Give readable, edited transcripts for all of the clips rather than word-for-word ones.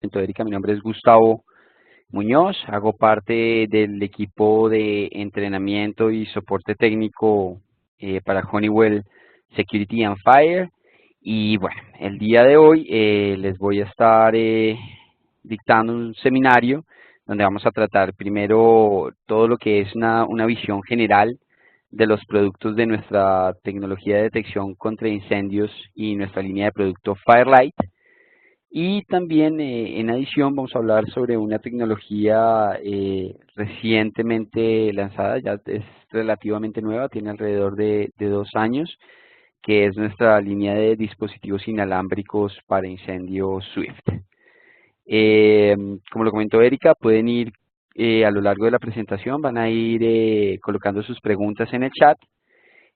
Erika, mi nombre es Gustavo Muñoz, hago parte del equipo de entrenamiento y soporte técnico para Honeywell Security and Fire. Y bueno, el día de hoy les voy a estar dictando un seminario donde vamos a tratar primero todo lo que es una visión general de los productos de nuestra tecnología de detección contra incendios y nuestra línea de producto Firelight. Y también en adición vamos a hablar sobre una tecnología recientemente lanzada, ya es relativamente nueva, tiene alrededor de 2 años, que es nuestra línea de dispositivos inalámbricos para incendios Swift. Eh, Como lo comentó Erika, pueden ir a lo largo de la presentación, van a ir colocando sus preguntas en el chat.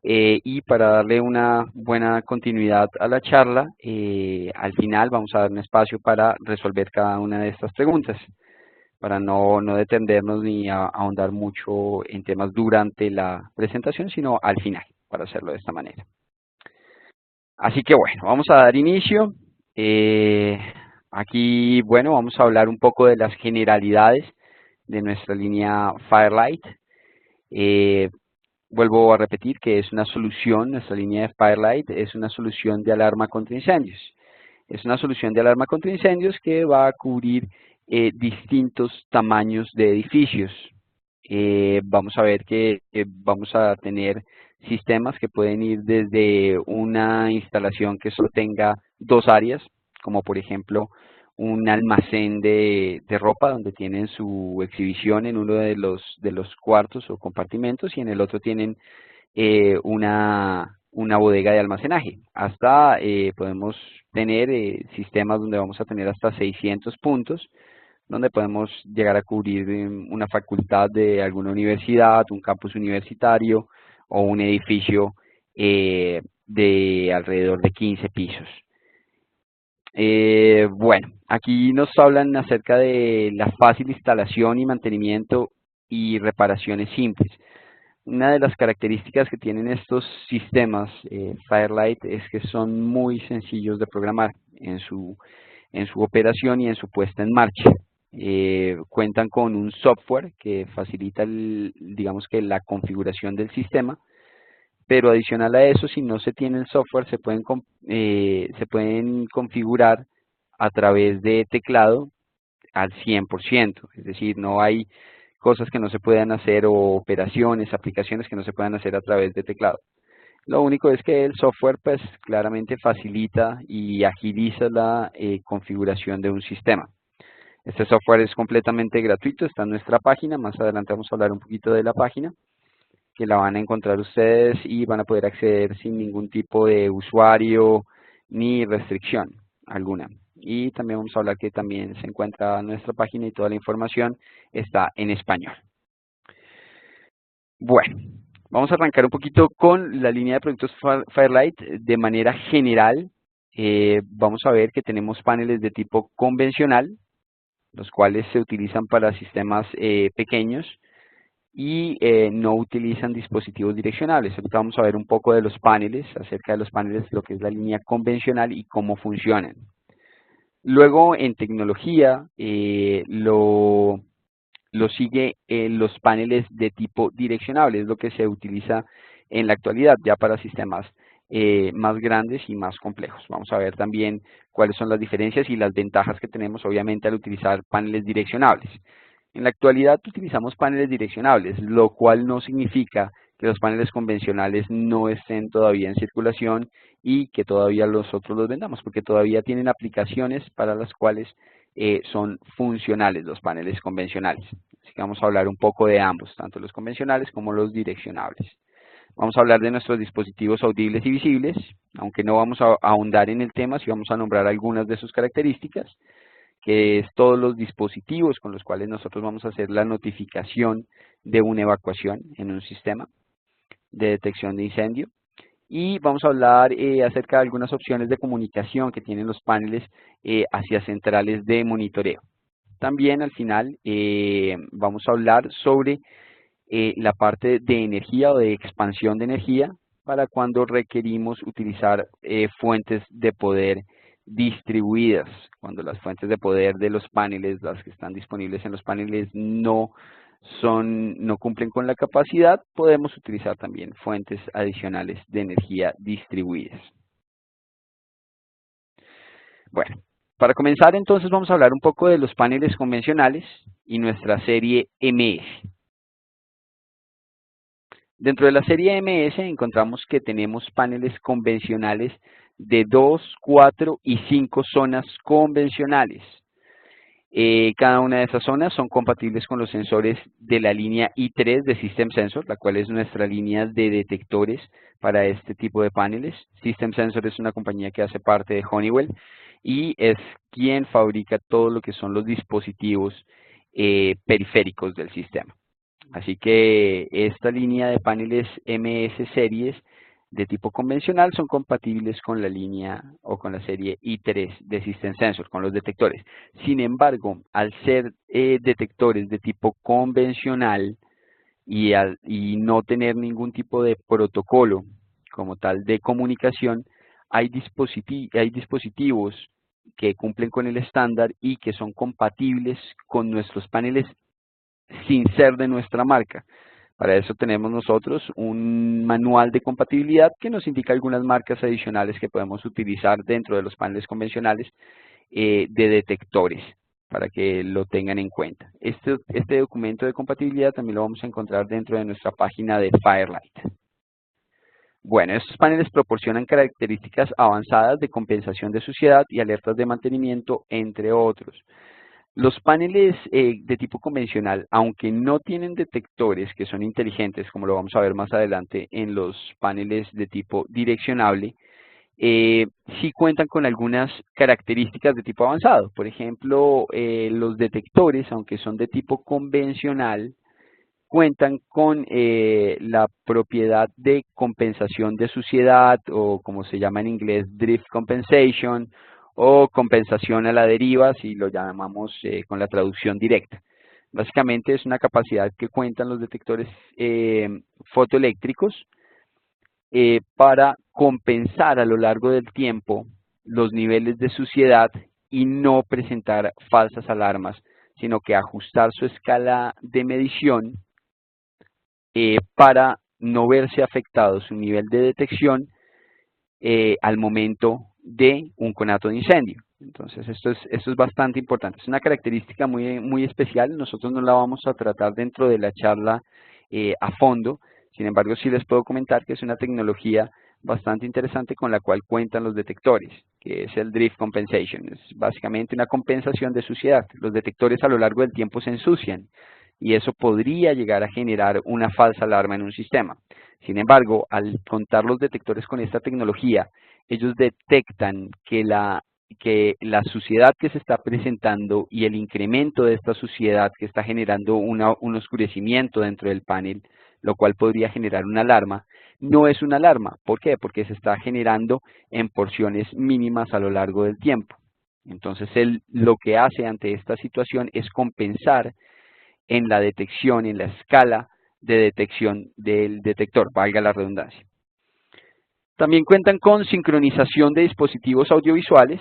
Y para darle una buena continuidad a la charla, al final vamos a dar un espacio para resolver cada una de estas preguntas, para no detendernos ni ahondar mucho en temas durante la presentación, sino al final, para hacerlo de esta manera. Así que bueno, vamos a dar inicio. Eh, Aquí, bueno, vamos a hablar un poco de las generalidades de nuestra línea Firelight. Eh, Vuelvo a repetir que es una solución, nuestra línea de Firelight es una solución de alarma contra incendios. Es una solución de alarma contra incendios que va a cubrir distintos tamaños de edificios. Vamos a ver que vamos a tener sistemas que pueden ir desde una instalación que solo tenga 2 áreas, como por ejemplo un almacén de ropa donde tienen su exhibición en uno de los cuartos o compartimentos y en el otro tienen una bodega de almacenaje. Hasta podemos tener sistemas donde vamos a tener hasta 600 puntos, donde podemos llegar a cubrir una facultad de alguna universidad, un campus universitario o un edificio de alrededor de 15 pisos. Bueno, aquí nos hablan acerca de la fácil instalación y mantenimiento y reparaciones simples. Una de las características que tienen estos sistemas Firelight es que son muy sencillos de programar en su operación y en su puesta en marcha. Cuentan con un software que facilita, digamos que la configuración del sistema, pero adicional a eso, si no se tiene el software, se pueden configurar a través de teclado al 100%, es decir, no hay cosas que no se puedan hacer o operaciones, aplicaciones que no se puedan hacer a través de teclado. Lo único es que el software pues claramente facilita y agiliza la configuración de un sistema. Este software es completamente gratuito, está en nuestra página, más adelante vamos a hablar un poquito de la página, que la van a encontrar ustedes y van a poder acceder sin ningún tipo de usuario ni restricción alguna. Y también vamos a hablar que también se encuentra en nuestra página y toda la información está en español. Bueno, vamos a arrancar un poquito con la línea de productos Firelight de manera general. Vamos a ver que tenemos paneles de tipo convencional, los cuales se utilizan para sistemas pequeños y no utilizan dispositivos direccionables. Ahorita vamos a ver un poco de los paneles, acerca de los paneles, lo que es la línea convencional y cómo funcionan. Luego, en tecnología, lo sigue los paneles de tipo direccionable, es lo que se utiliza en la actualidad ya para sistemas más grandes y más complejos. Vamos a ver también cuáles son las diferencias y las ventajas que tenemos obviamente al utilizar paneles direccionables. En la actualidad utilizamos paneles direccionables, lo cual no significa que los paneles convencionales no estén todavía en circulación y que todavía nosotros los vendamos, porque todavía tienen aplicaciones para las cuales son funcionales los paneles convencionales. Así que vamos a hablar un poco de ambos, tanto los convencionales como los direccionables. Vamos a hablar de nuestros dispositivos audibles y visibles, aunque no vamos a ahondar en el tema, sí vamos a nombrar algunas de sus características, que es todos los dispositivos con los cuales nosotros vamos a hacer la notificación de una evacuación en un sistema de detección de incendio. Y vamos a hablar acerca de algunas opciones de comunicación que tienen los paneles hacia centrales de monitoreo. También al final vamos a hablar sobre la parte de energía o de expansión de energía para cuando requerimos utilizar fuentes de poder distribuidas. Cuando las fuentes de poder de los paneles, las que están disponibles en los paneles, no cumplen con la capacidad, podemos utilizar también fuentes adicionales de energía distribuidas. Bueno, para comenzar entonces vamos a hablar un poco de los paneles convencionales y nuestra serie MS. Dentro de la serie MS encontramos que tenemos paneles convencionales de 2, 4 y 5 zonas convencionales. Cada una de esas zonas son compatibles con los sensores de la línea i3 de System Sensor, la cual es nuestra línea de detectores para este tipo de paneles. System Sensor es una compañía que hace parte de Honeywell y es quien fabrica todo lo que son los dispositivos periféricos del sistema. Así que esta línea de paneles MS series de tipo convencional son compatibles con la línea o con la serie i3 de System Sensor, con los detectores. Sin embargo, al ser detectores de tipo convencional y no tener ningún tipo de protocolo como tal de comunicación, hay dispositivos que cumplen con el estándar y que son compatibles con nuestros paneles sin ser de nuestra marca. Para eso tenemos nosotros un manual de compatibilidad que nos indica algunas marcas adicionales que podemos utilizar dentro de los paneles convencionales de detectores, para que lo tengan en cuenta. Este documento de compatibilidad también lo vamos a encontrar dentro de nuestra página de Firelight. Bueno, estos paneles proporcionan características avanzadas de compensación de suciedad y alertas de mantenimiento, entre otros. Los paneles de tipo convencional, aunque no tienen detectores que son inteligentes, como lo vamos a ver más adelante en los paneles de tipo direccionable, sí cuentan con algunas características de tipo avanzado. Por ejemplo, los detectores, aunque son de tipo convencional, cuentan con la propiedad de compensación de suciedad, o como se llama en inglés, drift compensation, o compensación a la deriva, si lo llamamos con la traducción directa. Básicamente es una capacidad que cuentan los detectores fotoeléctricos para compensar a lo largo del tiempo los niveles de suciedad y no presentar falsas alarmas, sino que ajustar su escala de medición para no verse afectado su nivel de detección al momento de un conato de incendio. Entonces esto es bastante importante. Es una característica muy especial. Nosotros no la vamos a tratar dentro de la charla a fondo. Sin embargo, sí les puedo comentar que es una tecnología bastante interesante con la cual cuentan los detectores, que es el drift compensation. Es básicamente una compensación de suciedad. Los detectores a lo largo del tiempo se ensucian y eso podría llegar a generar una falsa alarma en un sistema. Sin embargo, al contar los detectores con esta tecnología, ellos detectan que la suciedad que se está presentando y el incremento de esta suciedad que está generando un oscurecimiento dentro del panel, lo cual podría generar una alarma, no es una alarma. ¿Por qué? Porque se está generando en porciones mínimas a lo largo del tiempo. Entonces, él lo que hace ante esta situación es compensar en la detección, en la escala de detección del detector, valga la redundancia. También cuentan con sincronización de dispositivos audiovisuales,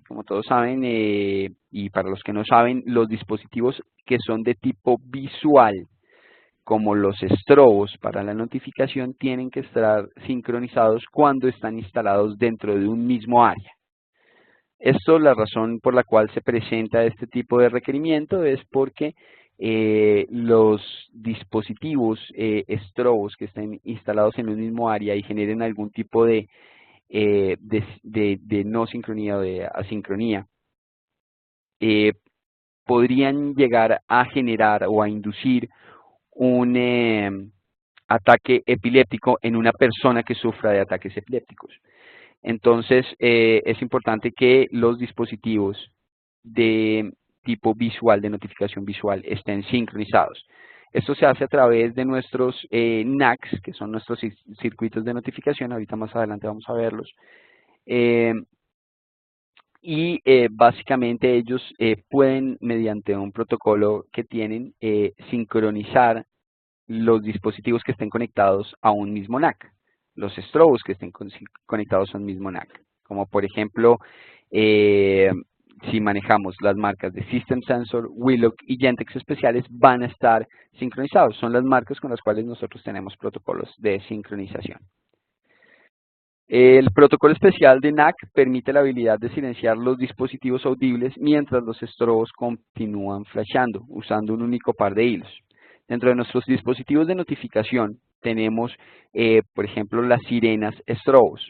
como todos saben, y para los que no saben, los dispositivos que son de tipo visual, como los estrobos para la notificación, tienen que estar sincronizados cuando están instalados dentro de un mismo área. Esto, la razón por la cual se presenta este tipo de requerimiento es porque los dispositivos estrobos que estén instalados en un mismo área y generen algún tipo de no sincronía o de asincronía, eh, podrían llegar a generar o a inducir un ataque epiléptico en una persona que sufra de ataques epilépticos. Entonces, es importante que los dispositivos de tipo visual, de notificación visual, estén sincronizados. Esto se hace a través de nuestros NACs, que son nuestros circuitos de notificación. Ahorita más adelante vamos a verlos. Básicamente ellos pueden, mediante un protocolo que tienen, sincronizar los dispositivos que estén conectados a un mismo NAC, los estrobos que estén conectados a un mismo NAC, como por ejemplo eh, si manejamos las marcas de System Sensor, Willock y Gentex especiales, van a estar sincronizados. Son las marcas con las cuales nosotros tenemos protocolos de sincronización. El protocolo especial de NAC permite la habilidad de silenciar los dispositivos audibles mientras los estrobos continúan flasheando, usando un único par de hilos. Dentro de nuestros dispositivos de notificación tenemos, por ejemplo, las sirenas estrobos.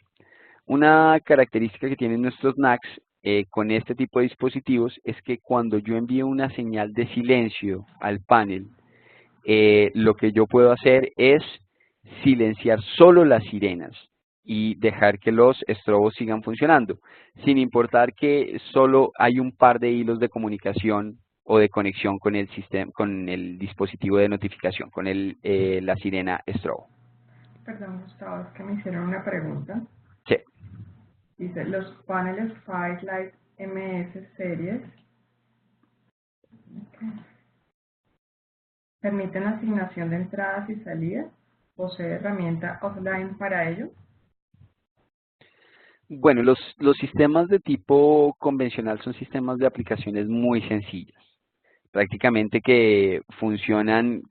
Una característica que tienen nuestros NACs con este tipo de dispositivos es que cuando yo envío una señal de silencio al panel, lo que yo puedo hacer es silenciar solo las sirenas y dejar que los estrobos sigan funcionando, sin importar que solo hay un par de hilos de comunicación o de conexión con el sistema, con el dispositivo de notificación, con la sirena estrobo. Perdón, Gustavo, es que me hicieron una pregunta. Sí. Dice, los paneles Firelight MS Series permiten asignación de entradas y salidas. ¿Posee herramienta offline para ello? Bueno, los sistemas de tipo convencional son sistemas de aplicaciones muy sencillas, prácticamente que funcionan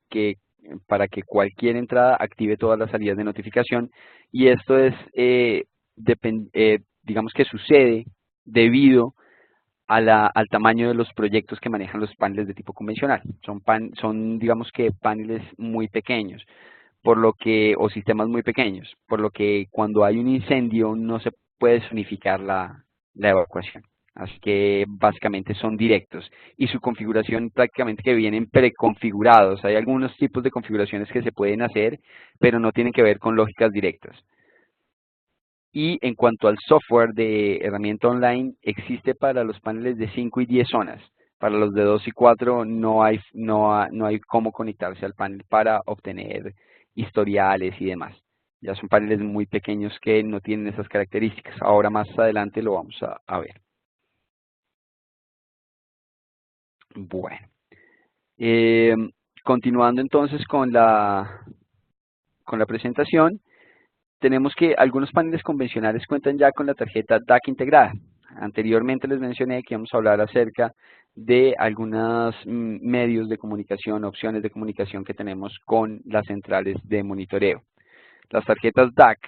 para que cualquier entrada active todas las salidas de notificación, y esto es, digamos que sucede debido al tamaño de los proyectos que manejan los paneles de tipo convencional. Son digamos que paneles muy pequeños, o sistemas muy pequeños, por lo que cuando hay un incendio no se puede zonificar la evacuación. Así que básicamente son directos y su configuración prácticamente que vienen preconfigurados. Hay algunos tipos de configuraciones que se pueden hacer, pero no tienen que ver con lógicas directas. Y en cuanto al software de herramienta online, existe para los paneles de 5 y 10 zonas. Para los de 2 y 4 no hay cómo conectarse al panel para obtener historiales y demás. Ya son paneles muy pequeños que no tienen esas características. Ahora más adelante lo vamos a ver. Bueno, eh, continuando entonces con la presentación. Tenemos que algunos paneles convencionales cuentan ya con la tarjeta DAC integrada. Anteriormente les mencioné que vamos a hablar acerca de algunos medios de comunicación, opciones de comunicación que tenemos con las centrales de monitoreo. Las tarjetas DAC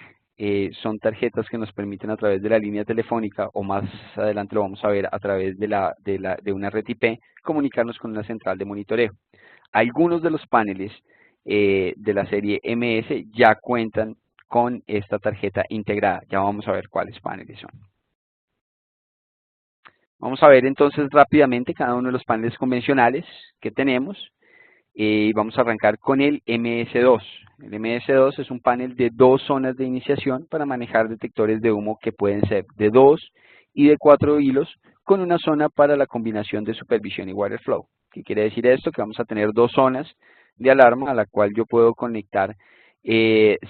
son tarjetas que nos permiten a través de la línea telefónica, o más adelante lo vamos a ver a través de una red IP, comunicarnos con una central de monitoreo. Algunos de los paneles de la serie MS ya cuentan con esta tarjeta integrada. Ya vamos a ver cuáles paneles son. Vamos a ver entonces rápidamente cada uno de los paneles convencionales que tenemos. Y vamos a arrancar con el MS2. El MS2 es un panel de 2 zonas de iniciación para manejar detectores de humo que pueden ser de 2 y de 4 hilos, con una zona para la combinación de supervisión y water flow. ¿Qué quiere decir esto? Que vamos a tener 2 zonas de alarma a la cual yo puedo conectar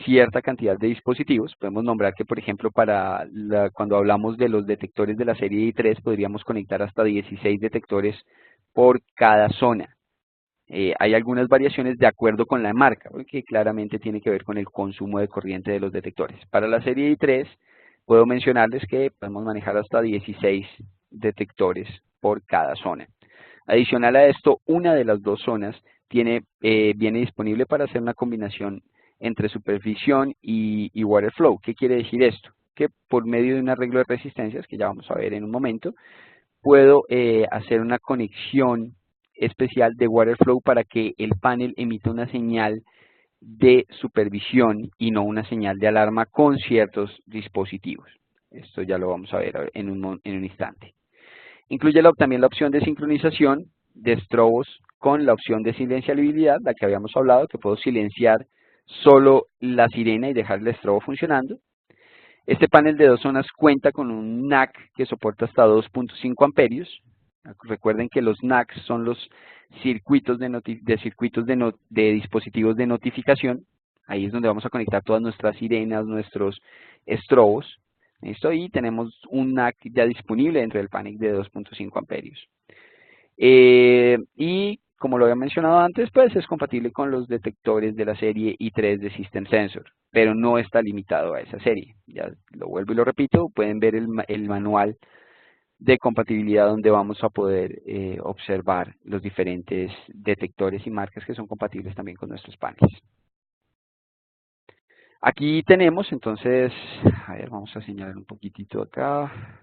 cierta cantidad de dispositivos. Podemos nombrar que, por ejemplo, cuando hablamos de los detectores de la serie i3, podríamos conectar hasta 16 detectores por cada zona. Hay algunas variaciones de acuerdo con la marca, que claramente tiene que ver con el consumo de corriente de los detectores. Para la serie i3 puedo mencionarles que podemos manejar hasta 16 detectores por cada zona. Adicional a esto, una de las 2 zonas viene disponible para hacer una combinación entre supervisión y water flow. ¿Qué quiere decir esto? Que por medio de un arreglo de resistencias, que ya vamos a ver en un momento, puedo hacer una conexión especial de water flow para que el panel emita una señal de supervisión y no una señal de alarma con ciertos dispositivos. Esto ya lo vamos a ver en un instante. Incluye también la opción de sincronización de estrobos con la opción de silenciabilidad, la que habíamos hablado, que puedo silenciar solo la sirena y dejar el estrobo funcionando. Este panel de 2 zonas cuenta con un NAC que soporta hasta 2.5 amperios. Recuerden que los NACs son los circuitos de dispositivos de notificación. Ahí es donde vamos a conectar todas nuestras sirenas, nuestros estrobos. ¿Listo? Y tenemos un NAC ya disponible dentro del panel de 2.5 amperios. Y como lo había mencionado antes, pues es compatible con los detectores de la serie i3 de System Sensor, pero no está limitado a esa serie. Ya lo vuelvo y lo repito, pueden ver el manual de compatibilidad donde vamos a poder observar los diferentes detectores y marcas que son compatibles también con nuestros paneles. Aquí tenemos entonces, a ver, vamos a señalar un poquitito acá.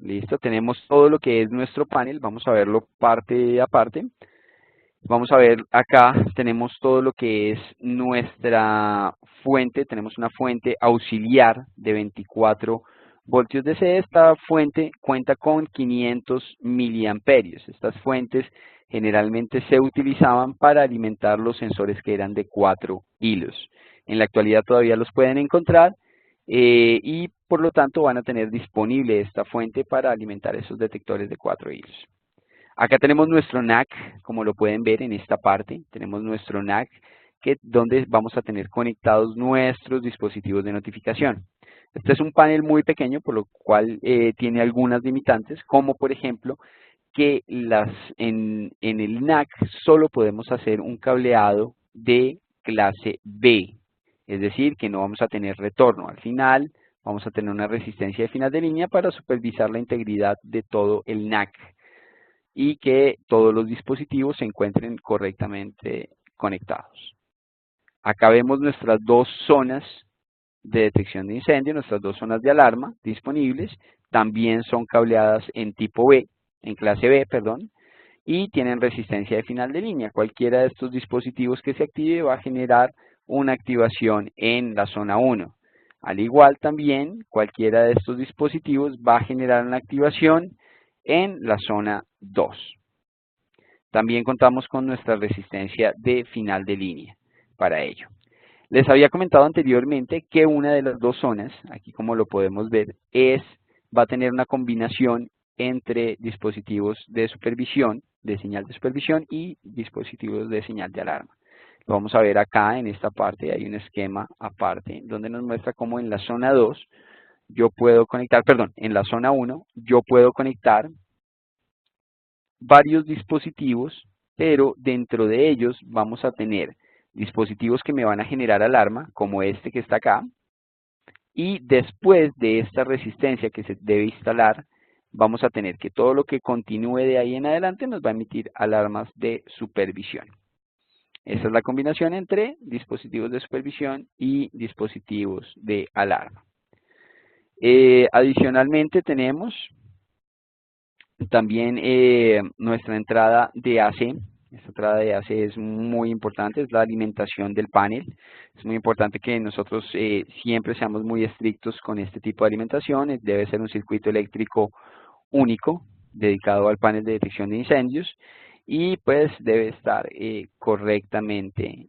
Listo, tenemos todo lo que es nuestro panel, vamos a verlo parte a parte. Vamos a ver acá, tenemos todo lo que es nuestra fuente, tenemos una fuente auxiliar de 24 voltios DC. Esta fuente cuenta con 500 miliamperios. Estas fuentes generalmente se utilizaban para alimentar los sensores que eran de 4 hilos. En la actualidad todavía los pueden encontrar y por lo tanto van a tener disponible esta fuente para alimentar esos detectores de 4 hilos. Acá tenemos nuestro NAC, como lo pueden ver en esta parte, tenemos nuestro NAC donde vamos a tener conectados nuestros dispositivos de notificación. Este es un panel muy pequeño, por lo cual tiene algunas limitantes, como por ejemplo que en el NAC solo podemos hacer un cableado de clase B, es decir, que no vamos a tener retorno. Al final vamos a tener una resistencia de final de línea para supervisar la integridad de todo el NAC y que todos los dispositivos se encuentren correctamente conectados. Acá vemos nuestras dos zonas de detección de incendio, nuestras dos zonas de alarma disponibles, también son cableadas en tipo B, en clase B, perdón, y tienen resistencia de final de línea. Cualquiera de estos dispositivos que se active va a generar una activación en la zona 1. Al igual también, cualquiera de estos dispositivos va a generar una activación en la zona 2. También contamos con nuestra resistencia de final de línea para ello. Les había comentado anteriormente que una de las dos zonas, aquí como lo podemos ver, va a tener una combinación entre dispositivos de supervisión, de señal de supervisión y dispositivos de señal de alarma. Lo vamos a ver acá en esta parte, hay un esquema aparte donde nos muestra cómo en la zona 2 yo puedo conectar, perdón, en la zona 1 yo puedo conectar varios dispositivos, pero dentro de ellos vamos a tener dispositivos que me van a generar alarma, como este que está acá, y después de esta resistencia que se debe instalar, vamos a tener que todo lo que continúe de ahí en adelante nos va a emitir alarmas de supervisión. Esa es la combinación entre dispositivos de supervisión y dispositivos de alarma. Adicionalmente tenemos también nuestra entrada de AC. Esta entrada de AC es muy importante, es la alimentación del panel. Es muy importante que nosotros siempre seamos muy estrictos con este tipo de alimentación. Debe ser un circuito eléctrico único, dedicado al panel de detección de incendios, y pues debe estar correctamente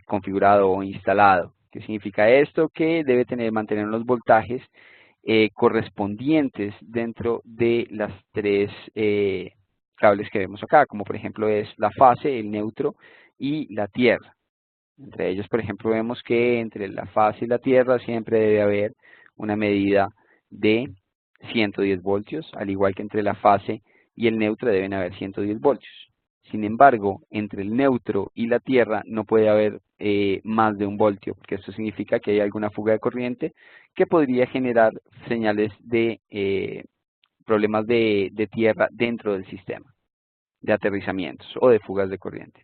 configurado o instalado. ¿Qué significa esto? Que debe mantener los voltajes correspondientes dentro de las tres cables que vemos acá, como por ejemplo es la fase, el neutro y la tierra. Entre ellos, por ejemplo, vemos que entre la fase y la tierra siempre debe haber una medida de 110 voltios, al igual que entre la fase y el neutro deben haber 110 voltios. Sin embargo, entre el neutro y la tierra no puede haber más de 1 voltio, porque esto significa que hay alguna fuga de corriente que podría generar señales de problemas de tierra dentro del sistema, de aterrizamientos o de fugas de corriente.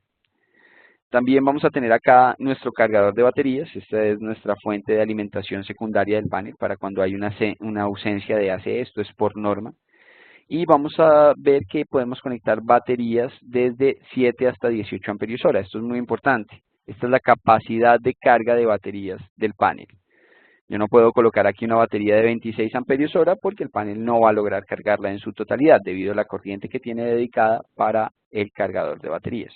También vamos a tener acá nuestro cargador de baterías. Esta es nuestra fuente de alimentación secundaria del panel para cuando hay una ausencia de AC. Esto es por norma. Y vamos a ver que podemos conectar baterías desde 7 hasta 18 amperios hora. Esto es muy importante. Esta es la capacidad de carga de baterías del panel. Yo no puedo colocar aquí una batería de 26 amperios hora porque el panel no va a lograr cargarla en su totalidad debido a la corriente que tiene dedicada para el cargador de baterías.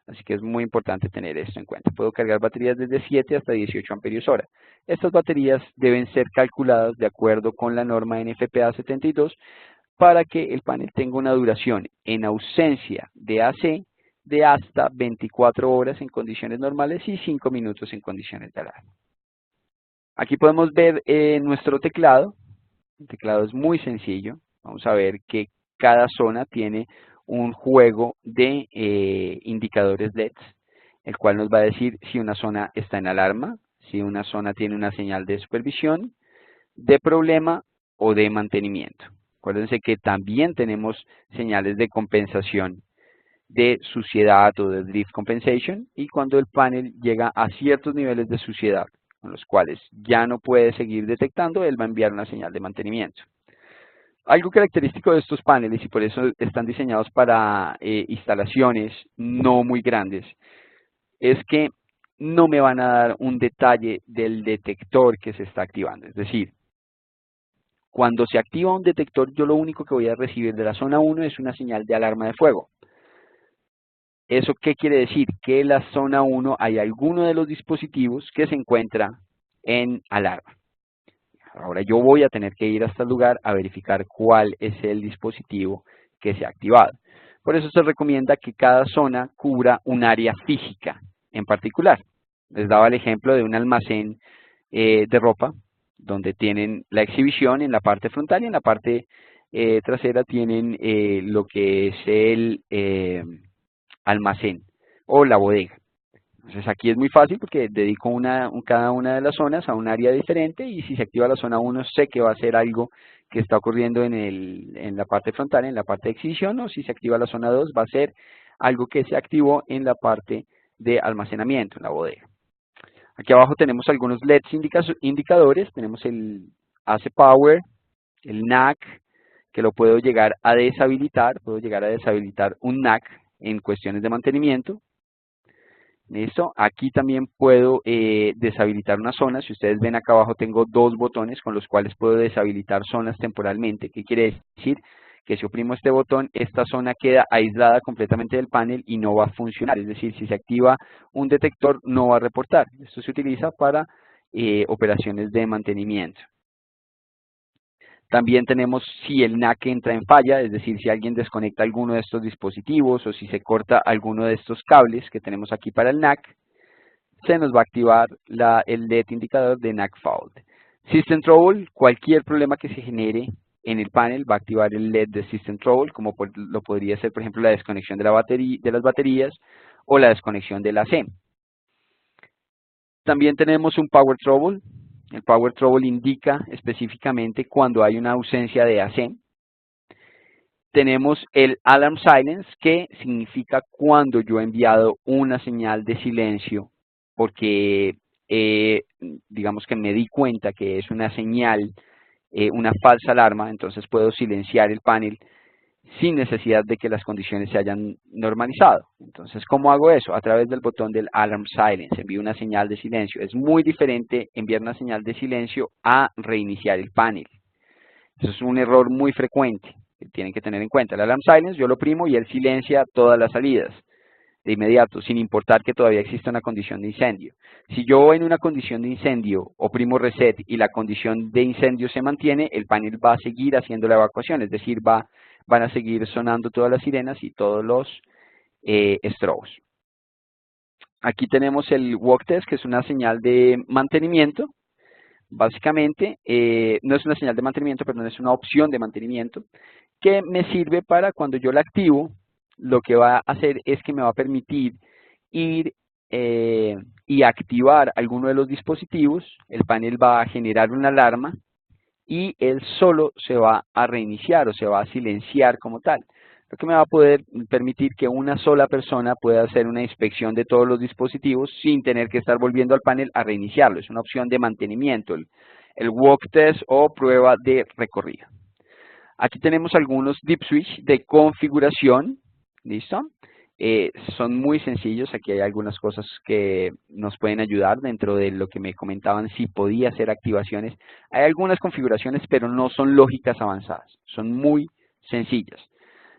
Así que es muy importante tener esto en cuenta. Puedo cargar baterías desde 7 hasta 18 amperios hora. Estas baterías deben ser calculadas de acuerdo con la norma NFPA 72 para que el panel tenga una duración en ausencia de AC de hasta 24 horas en condiciones normales y 5 minutos en condiciones de alarma. Aquí podemos ver nuestro teclado. El teclado es muy sencillo. Vamos a ver que cada zona tiene un juego de indicadores LEDs, el cual nos va a decir si una zona está en alarma, si una zona tiene una señal de supervisión, de problema o de mantenimiento. Acuérdense que también tenemos señales de compensación de suciedad o de drift compensation, y cuando el panel llega a ciertos niveles de suciedad con los cuales ya no puede seguir detectando, él va a enviar una señal de mantenimiento. Algo característico de estos paneles, y por eso están diseñados para instalaciones no muy grandes, es que no me van a dar un detalle del detector que se está activando. Es decir, cuando se activa un detector, yo lo único que voy a recibir de la zona 1 es una señal de alarma de fuego. ¿Eso qué quiere decir? Que en la zona 1 hay alguno de los dispositivos que se encuentra en alarma. Ahora yo voy a tener que ir hasta el lugar a verificar cuál es el dispositivo que se ha activado. Por eso se recomienda que cada zona cubra un área física en particular. Les daba el ejemplo de un almacén de ropa, donde tienen la exhibición en la parte frontal y en la parte trasera tienen lo que es el almacén o la bodega. Entonces aquí es muy fácil porque dedico cada una de las zonas a un área diferente, y si se activa la zona 1 sé que va a ser algo que está ocurriendo en la parte frontal, en la parte de exhibición, o si se activa la zona 2 va a ser algo que se activó en la parte de almacenamiento, en la bodega. Aquí abajo tenemos algunos LEDs indicadores, tenemos el AC Power, el NAC, que lo puedo llegar a deshabilitar, puedo llegar a deshabilitar un NAC en cuestiones de mantenimiento. ¿Listo? Aquí también puedo deshabilitar una zona. Si ustedes ven acá abajo tengo dos botones con los cuales puedo deshabilitar zonas temporalmente. ¿Qué quiere decir? Que si oprimo este botón, esta zona queda aislada completamente del panel y no va a funcionar. Es decir, si se activa un detector, no va a reportar. Esto se utiliza para operaciones de mantenimiento. También tenemos si el NAC entra en falla, es decir, si alguien desconecta alguno de estos dispositivos o si se corta alguno de estos cables que tenemos aquí para el NAC, se nos va a activar el LED indicador de NAC Fault. System Trouble, cualquier problema que se genere en el panel va a activar el LED de System Trouble, como lo podría ser, por ejemplo, la desconexión de las baterías o la desconexión de la SEM. También tenemos un Power Trouble. El Power Trouble indica específicamente cuando hay una ausencia de AC. Tenemos el Alarm Silence, que significa cuando yo he enviado una señal de silencio, porque digamos que me di cuenta que es una señal, una falsa alarma, entonces puedo silenciar el panel sin necesidad de que las condiciones se hayan normalizado. Entonces, ¿cómo hago eso? A través del botón del Alarm Silence, envío una señal de silencio. Es muy diferente enviar una señal de silencio a reiniciar el panel. Eso es un error muy frecuente que tienen que tener en cuenta. El Alarm Silence yo lo oprimo y él silencia todas las salidas de inmediato, sin importar que todavía exista una condición de incendio. Si yo en una condición de incendio oprimo Reset y la condición de incendio se mantiene, el panel va a seguir haciendo la evacuación, es decir, van a seguir sonando todas las sirenas y todos los strobos. Aquí tenemos el Walk Test, que es una señal de mantenimiento. Básicamente, no es una señal de mantenimiento, perdón, es una opción de mantenimiento que me sirve para cuando yo la activo, lo que va a hacer es que me va a permitir ir y activar alguno de los dispositivos. El panel va a generar una alarma y él solo se va a reiniciar o se va a silenciar como tal. Lo que me va a poder permitir que una sola persona pueda hacer una inspección de todos los dispositivos sin tener que estar volviendo al panel a reiniciarlo. Es una opción de mantenimiento, el walk test o prueba de recorrido. Aquí tenemos algunos deep switch de configuración, ¿listo? Son muy sencillos, aquí hay algunas cosas que nos pueden ayudar dentro de lo que me comentaban si podía hacer activaciones. Hay algunas configuraciones, pero no son lógicas avanzadas, son muy sencillas.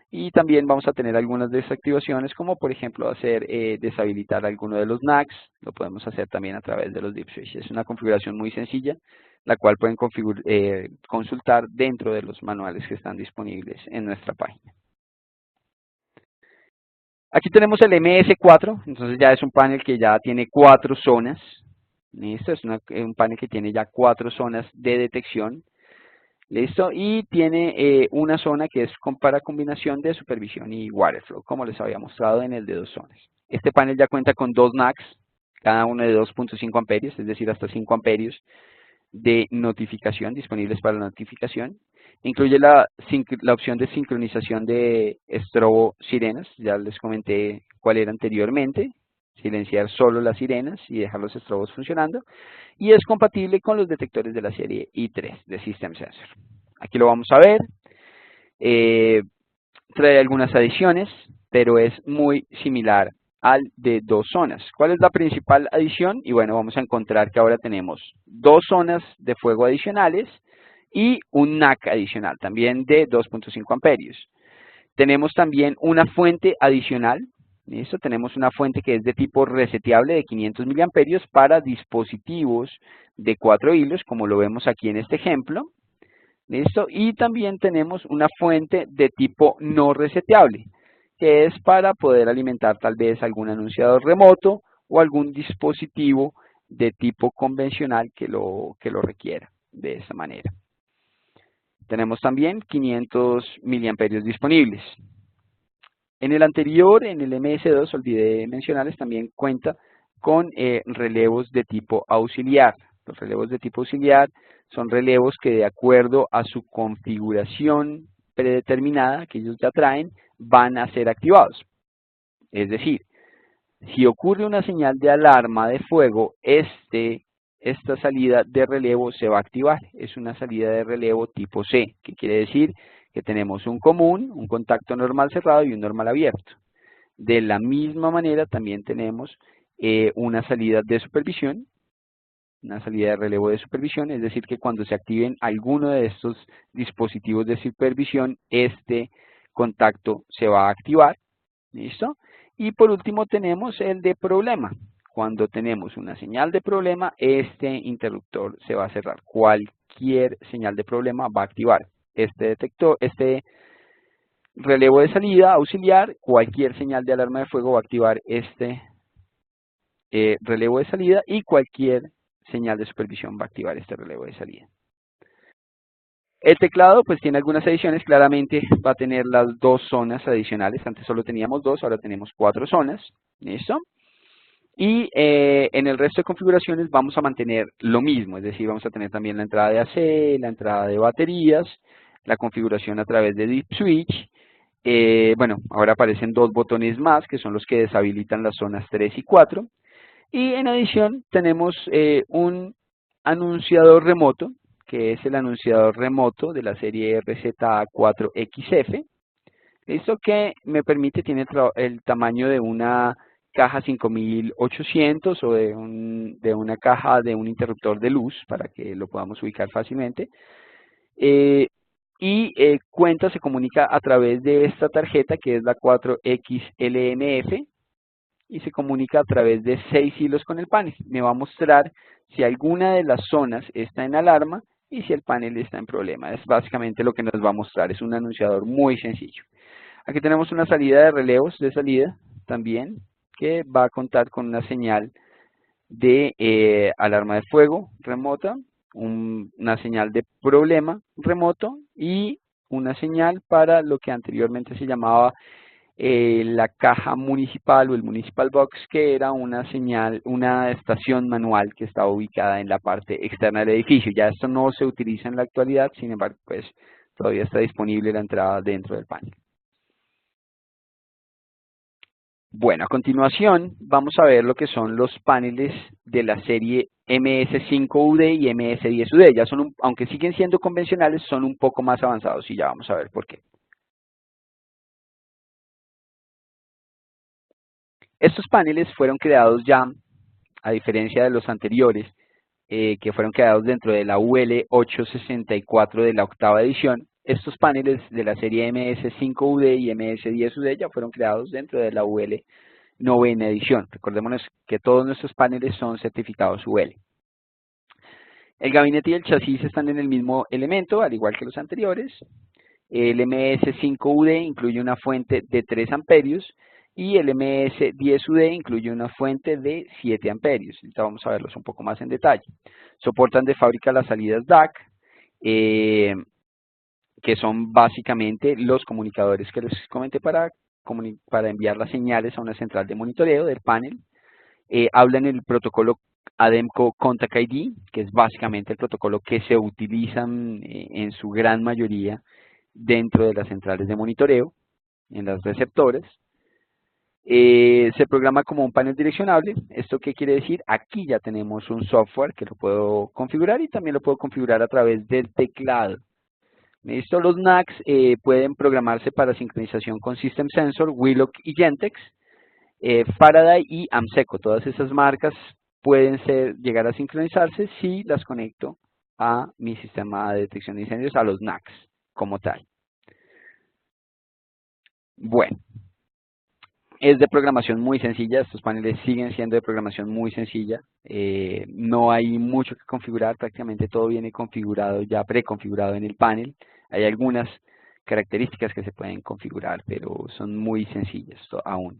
Y también vamos a tener algunas desactivaciones, como por ejemplo deshabilitar alguno de los NACs, lo podemos hacer también a través de los deep switch. Es una configuración muy sencilla, la cual pueden consultar dentro de los manuales que están disponibles en nuestra página. Aquí tenemos el MS4, entonces ya es un panel que ya tiene 4 zonas. ¿Listo? Es un panel que tiene ya 4 zonas de detección. ¿Listo? Y tiene una zona que es para combinación de supervisión y waterflow, como les había mostrado en el de 2 zonas. Este panel ya cuenta con 2 NACs, cada uno de 2.5 amperios, es decir, hasta 5 amperios. de notificación, disponibles para la notificación. Incluye la opción de sincronización de estrobo sirenas, ya les comenté cuál era anteriormente, silenciar solo las sirenas y dejar los estrobos funcionando. Y es compatible con los detectores de la serie i3 de System Sensor. Aquí lo vamos a ver. Trae algunas adiciones, pero es muy similar al de 2 zonas. ¿Cuál es la principal adición? Y bueno, vamos a encontrar que ahora tenemos 2 zonas de fuego adicionales y un NAC adicional, también de 2.5 amperios. Tenemos también una fuente adicional. ¿Listo? Tenemos una fuente que es de tipo reseteable de 500 miliamperios para dispositivos de 4 hilos, como lo vemos aquí en este ejemplo. ¿Listo? Y también tenemos una fuente de tipo no reseteable, que es para poder alimentar tal vez algún anunciador remoto o algún dispositivo de tipo convencional que lo requiera de esta manera. Tenemos también 500 miliamperios disponibles. En el anterior, en el MS2, olvidé mencionarles, también cuenta con relevos de tipo auxiliar. Los relevos de tipo auxiliar son relevos que de acuerdo a su configuración predeterminada que ellos ya traen, van a ser activados. Es decir, si ocurre una señal de alarma de fuego, esta salida de relevo se va a activar. Es una salida de relevo tipo C, que quiere decir que tenemos un común, un contacto normal cerrado y un normal abierto. De la misma manera también tenemos una salida de supervisión, una salida de relevo de supervisión, es decir que cuando se activen alguno de estos dispositivos de supervisión, este contacto se va a activar. ¿Listo? Y por último tenemos el de problema. Cuando tenemos una señal de problema, este interruptor se va a cerrar. Cualquier señal de problema va a activar este detector, este relevo de salida auxiliar. Cualquier señal de alarma de fuego va a activar este relevo de salida y cualquier señal de supervisión va a activar este relevo de salida. El teclado pues tiene algunas adiciones, claramente va a tener las 2 zonas adicionales, antes solo teníamos 2, ahora tenemos 4 zonas, ¿listo? Y en el resto de configuraciones vamos a mantener lo mismo, es decir, vamos a tener también la entrada de AC, la entrada de baterías, la configuración a través de Deep Switch. Bueno, ahora aparecen 2 botones más que son los que deshabilitan las zonas 3 y 4. Y en adición tenemos un anunciador remoto, que es el anunciador remoto de la serie RZ4XF, ¿listo? Que me permite, tiene el tamaño de una caja 5800 o de una caja de un interruptor de luz, para que lo podamos ubicar fácilmente. Se comunica a través de esta tarjeta, que es la 4XLMF, y se comunica a través de 6 hilos con el panel. Me va a mostrar si alguna de las zonas está en alarma y si el panel está en problema. Es básicamente lo que nos va a mostrar. Es un anunciador muy sencillo. Aquí tenemos una salida de relevos de salida también, que va a contar con una señal de alarma de fuego remota, una señal de problema remoto y una señal para lo que anteriormente se llamaba la caja municipal o el municipal box, que era una señal, una estación manual que estaba ubicada en la parte externa del edificio. Ya esto no se utiliza en la actualidad, sin embargo, pues todavía está disponible la entrada dentro del panel. Bueno, a continuación vamos a ver lo que son los paneles de la serie MS5UD y MS10UD. Ya son, aunque siguen siendo convencionales, son un poco más avanzados y ya vamos a ver por qué. Estos paneles fueron creados ya, a diferencia de los anteriores, que fueron creados dentro de la UL 864 de la octava edición. Estos paneles de la serie MS5UD y MS10UD ya fueron creados dentro de la UL novena edición. Recordémonos que todos nuestros paneles son certificados UL. El gabinete y el chasis están en el mismo elemento, al igual que los anteriores. El MS5UD incluye una fuente de 3 amperios y el MS10UD incluye una fuente de 7 amperios. Ahorita vamos a verlos un poco más en detalle. Soportan de fábrica las salidas DAC, que son básicamente los comunicadores que les comenté para enviar las señales a una central de monitoreo del panel. Hablan el protocolo ADEMCO Contact ID, que es básicamente el protocolo que se utilizan en su gran mayoría dentro de las centrales de monitoreo, en las receptoras. Se programa como un panel direccionable. ¿Esto qué quiere decir? Aquí ya tenemos un software que lo puedo configurar y también lo puedo configurar a través del teclado. ¿Listo? Los NACs pueden programarse para sincronización con System Sensor, Willock y Gentex, Faraday y Amseco. Todas esas marcas pueden llegar a sincronizarse si las conecto a mi sistema de detección de incendios, a los NACs como tal. Bueno, es de programación muy sencilla, estos paneles siguen siendo de programación muy sencilla, no hay mucho que configurar, prácticamente todo viene configurado, ya preconfigurado en el panel. Hay algunas características que se pueden configurar, pero son muy sencillas aún.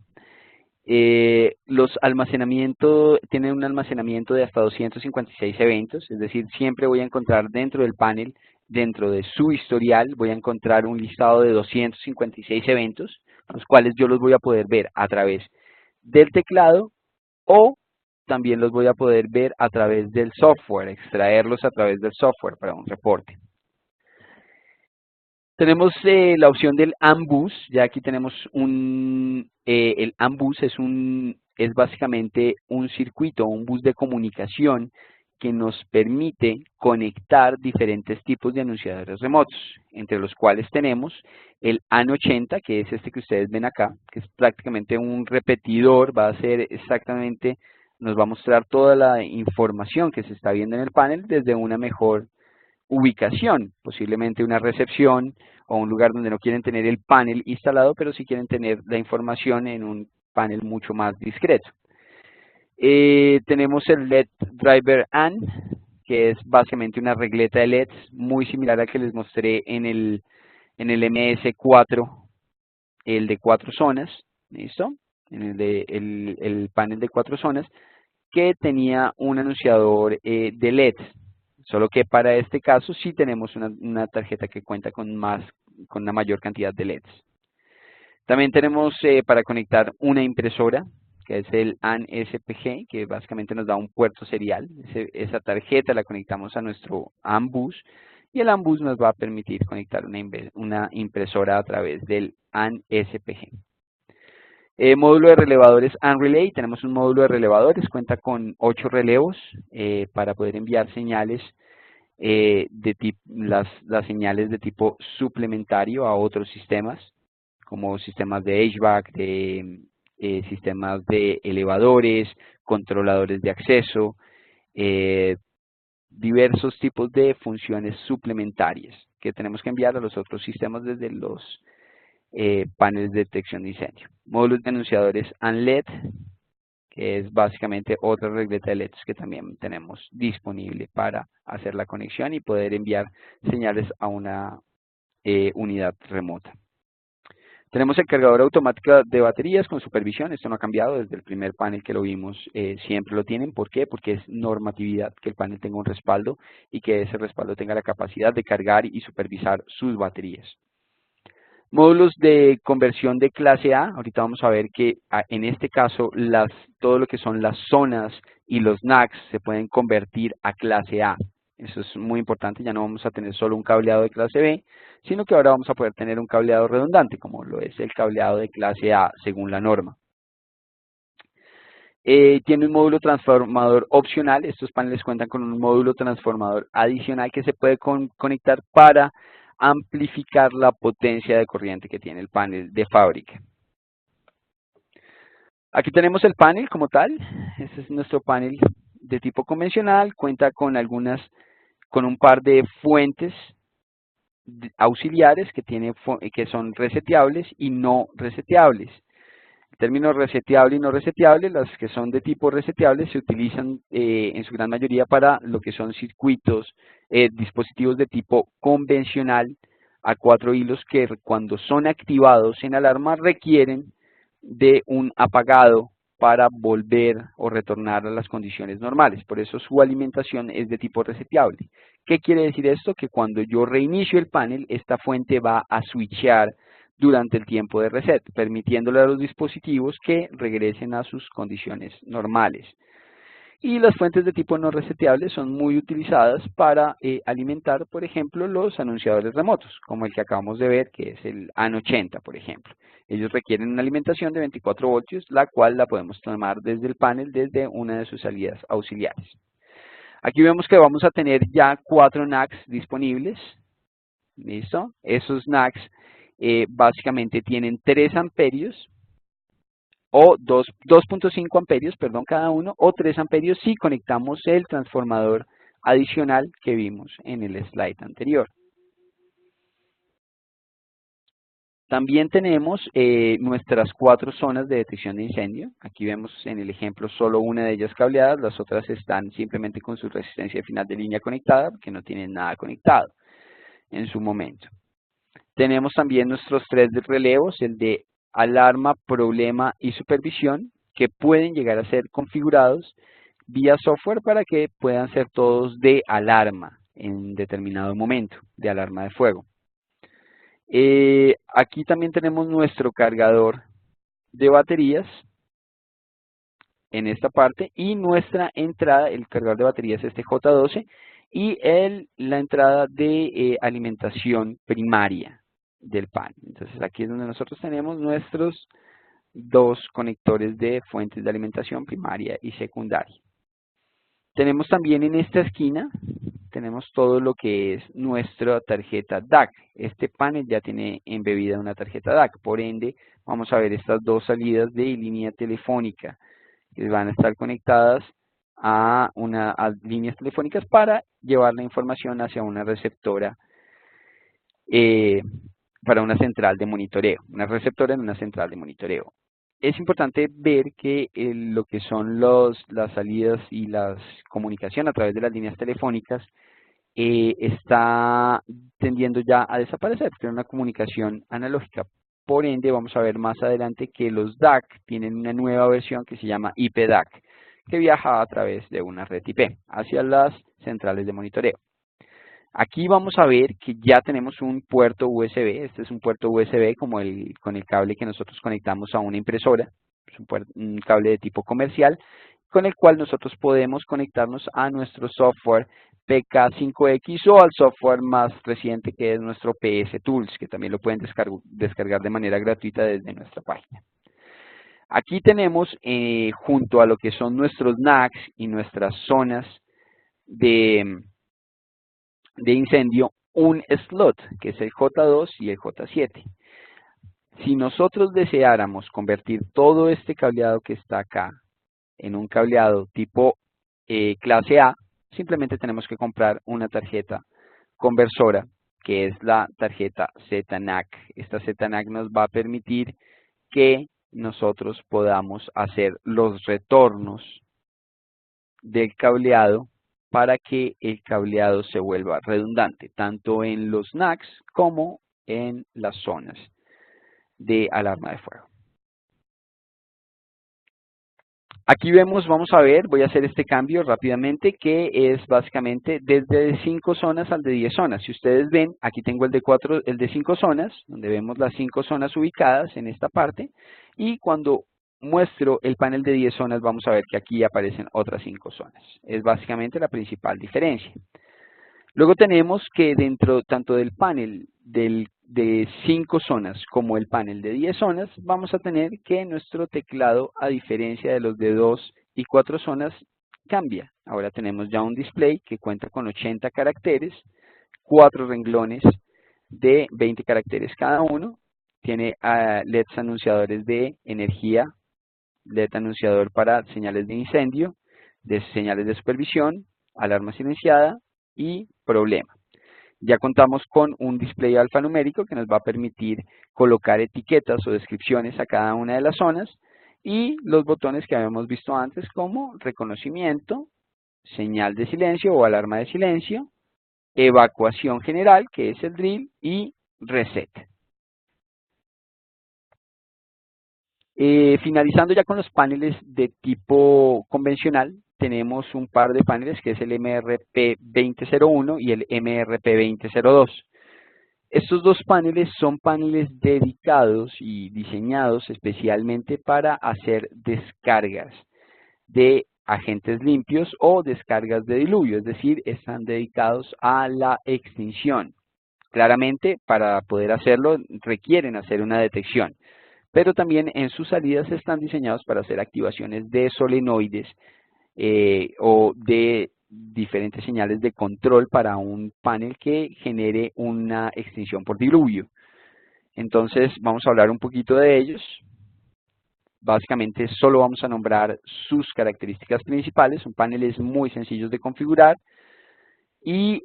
Los almacenamientos tienen un almacenamiento de hasta 256 eventos, es decir, siempre voy a encontrar dentro del panel, dentro de su historial, voy a encontrar un listado de 256 eventos, los cuales yo los voy a poder ver a través del teclado o también los voy a poder ver a través del software, extraerlos a través del software para un reporte. Tenemos la opción del AMBUS, ya aquí tenemos el AMBUS es básicamente un circuito, un bus de comunicación que nos permite conectar diferentes tipos de anunciadores remotos, entre los cuales tenemos el AN80, que es este que ustedes ven acá, que es prácticamente un repetidor, va a ser exactamente, nos va a mostrar toda la información que se está viendo en el panel desde una mejor ubicación, posiblemente una recepción o un lugar donde no quieren tener el panel instalado, pero sí quieren tener la información en un panel mucho más discreto. Tenemos el LED Driver AN, que es básicamente una regleta de LEDs muy similar al que les mostré en el MS4, el de 4 zonas, ¿listo? En el panel de 4 zonas, que tenía un anunciador de LEDs. Solo que para este caso sí tenemos una tarjeta que cuenta con una mayor cantidad de LEDs. También tenemos para conectar una impresora, que es el AN-SPG, que básicamente nos da un puerto serial. Esa tarjeta la conectamos a nuestro AMBUS y el AMBUS nos va a permitir conectar una impresora a través del AN-SPG. Módulo de relevadores ANRelay, tenemos un módulo de relevadores, cuenta con 8 relevos para poder enviar señales las señales de tipo suplementario a otros sistemas, como sistemas de HVAC, sistemas de elevadores, controladores de acceso, diversos tipos de funciones suplementarias que tenemos que enviar a los otros sistemas desde los paneles de detección de incendio. Módulos de anunciadores ANLED, que es básicamente otra regleta de LEDs que también tenemos disponible para hacer la conexión y poder enviar señales a una unidad remota. Tenemos el cargador automático de baterías con supervisión, esto no ha cambiado desde el primer panel que lo vimos, siempre lo tienen. ¿Por qué? Porque es normatividad que el panel tenga un respaldo y que ese respaldo tenga la capacidad de cargar y supervisar sus baterías. Módulos de conversión de clase A, ahorita vamos a ver que en este caso todo lo que son las zonas y los NACs se pueden convertir a clase A. Eso es muy importante, ya no vamos a tener solo un cableado de clase B, sino que ahora vamos a poder tener un cableado redundante, como lo es el cableado de clase A según la norma. Tiene un módulo transformador opcional, estos paneles cuentan con un módulo transformador adicional que se puede conectar para amplificar la potencia de corriente que tiene el panel de fábrica. Aquí tenemos el panel como tal, este es nuestro panel de tipo convencional, cuenta con un par de fuentes auxiliares que son reseteables y no reseteables. El término reseteable y no reseteable, las que son de tipo reseteable se utilizan en su gran mayoría para lo que son circuitos, dispositivos de tipo convencional a 4 hilos que cuando son activados en alarma requieren de un apagado para volver o retornar a las condiciones normales. Por eso su alimentación es de tipo reseteable. ¿Qué quiere decir esto? Que cuando yo reinicio el panel, esta fuente va a switchear durante el tiempo de reset, permitiéndole a los dispositivos que regresen a sus condiciones normales. Y las fuentes de tipo no reseteable son muy utilizadas para alimentar, por ejemplo, los anunciadores remotos, como el que acabamos de ver, que es el AN80, por ejemplo. Ellos requieren una alimentación de 24 voltios, la cual la podemos tomar desde el panel, desde una de sus salidas auxiliares. Aquí vemos que vamos a tener ya 4 NACs disponibles. ¿Listo? Esos NACs básicamente tienen 3 amperios o 2.5 amperios, perdón, cada uno, o 3 amperios si conectamos el transformador adicional que vimos en el slide anterior. También tenemos nuestras 4 zonas de detección de incendio. Aquí vemos en el ejemplo solo una de ellas cableada, las otras están simplemente con su resistencia final de línea conectada, porque no tienen nada conectado en su momento. Tenemos también nuestros 3 relevos, el de alarma, problema y supervisión, que pueden llegar a ser configurados vía software para que puedan ser todos de alarma en determinado momento, de alarma de fuego. Aquí también tenemos nuestro cargador de baterías en esta parte y nuestra entrada, el cargador de baterías este J12 y la entrada de alimentación primaria del panel. Entonces aquí es donde nosotros tenemos nuestros 2 conectores de fuentes de alimentación primaria y secundaria. Tenemos también en esta esquina, tenemos todo lo que es nuestra tarjeta DAC. Este panel ya tiene embebida una tarjeta DAC, por ende vamos a ver estas 2 salidas de línea telefónica que van a estar conectadas a líneas telefónicas para llevar la información hacia una receptora para una central de monitoreo, una receptora en una central de monitoreo. Es importante ver que lo que son las salidas y la comunicación a través de las líneas telefónicas está tendiendo ya a desaparecer, tiene una comunicación analógica. Por ende, vamos a ver más adelante que los DAC tienen una nueva versión que se llama IP-DAC, que viaja a través de una red IP hacia las centrales de monitoreo. Aquí vamos a ver que ya tenemos un puerto USB, este es un puerto USB como con el cable que nosotros conectamos a una impresora, es un cable de tipo comercial, con el cual nosotros podemos conectarnos a nuestro software PK5X o al software más reciente que es nuestro PS Tools, que también lo pueden descargar de manera gratuita desde nuestra página. Aquí tenemos junto a lo que son nuestros NACs y nuestras zonas de incendio un slot, que es el J2 y el J7. Si nosotros deseáramos convertir todo este cableado que está acá en un cableado tipo clase A, simplemente tenemos que comprar una tarjeta conversora, que es la tarjeta ZNAC. Esta ZNAC nos va a permitir que nosotros podamos hacer los retornos del cableado para que el cableado se vuelva redundante, tanto en los NACs como en las zonas de alarma de fuego. Aquí vemos, vamos a ver, voy a hacer este cambio rápidamente, que es básicamente desde 5 zonas al de 10 zonas. Si ustedes ven, aquí tengo el de 5 zonas, donde vemos las 5 zonas ubicadas en esta parte, y cuando muestro el panel de 10 zonas, vamos a ver que aquí aparecen otras 5 zonas. Es básicamente la principal diferencia. Luego tenemos que dentro tanto del panel de 5 zonas como el panel de 10 zonas, vamos a tener que nuestro teclado, a diferencia de los de 2 y 4 zonas, cambia. Ahora tenemos ya un display que cuenta con 80 caracteres, 4 renglones de 20 caracteres cada uno, tiene LEDs anunciadores de energía, LED anunciador para señales de incendio, de señales de supervisión, alarma silenciada y problema. Ya contamos con un display alfanumérico que nos va a permitir colocar etiquetas o descripciones a cada una de las zonas y los botones que habíamos visto antes como reconocimiento, señal de silencio o alarma de silencio, evacuación general, que es el drill, y reset. Finalizando ya con los paneles de tipo convencional, tenemos un par de paneles que es el MRP2001 y el MRP2002. Estos 2 paneles son paneles dedicados y diseñados especialmente para hacer descargas de agentes limpios o descargas de diluvio, es decir, están dedicados a la extinción. Claramente, para poder hacerlo, requieren hacer una detección, pero también en sus salidas están diseñados para hacer activaciones de solenoides o de diferentes señales de control para un panel que genere una extinción por diluvio. Entonces, vamos a hablar un poquito de ellos. Básicamente, solo vamos a nombrar sus características principales. Son paneles muy sencillos de configurar. Y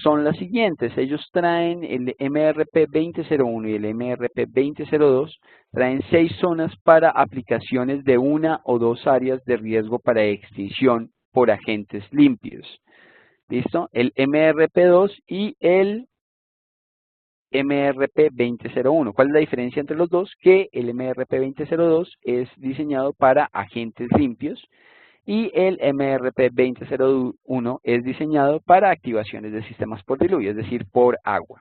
son las siguientes. Ellos traen el MRP 2001 y el MRP 2002, traen 6 zonas para aplicaciones de una o dos áreas de riesgo para extinción por agentes limpios. ¿Listo? El MRP2 y el MRP 2001. ¿Cuál es la diferencia entre los dos? Que el MRP 2002 es diseñado para agentes limpios y el MRP 2001 es diseñado para activaciones de sistemas por diluvio, es decir, por agua.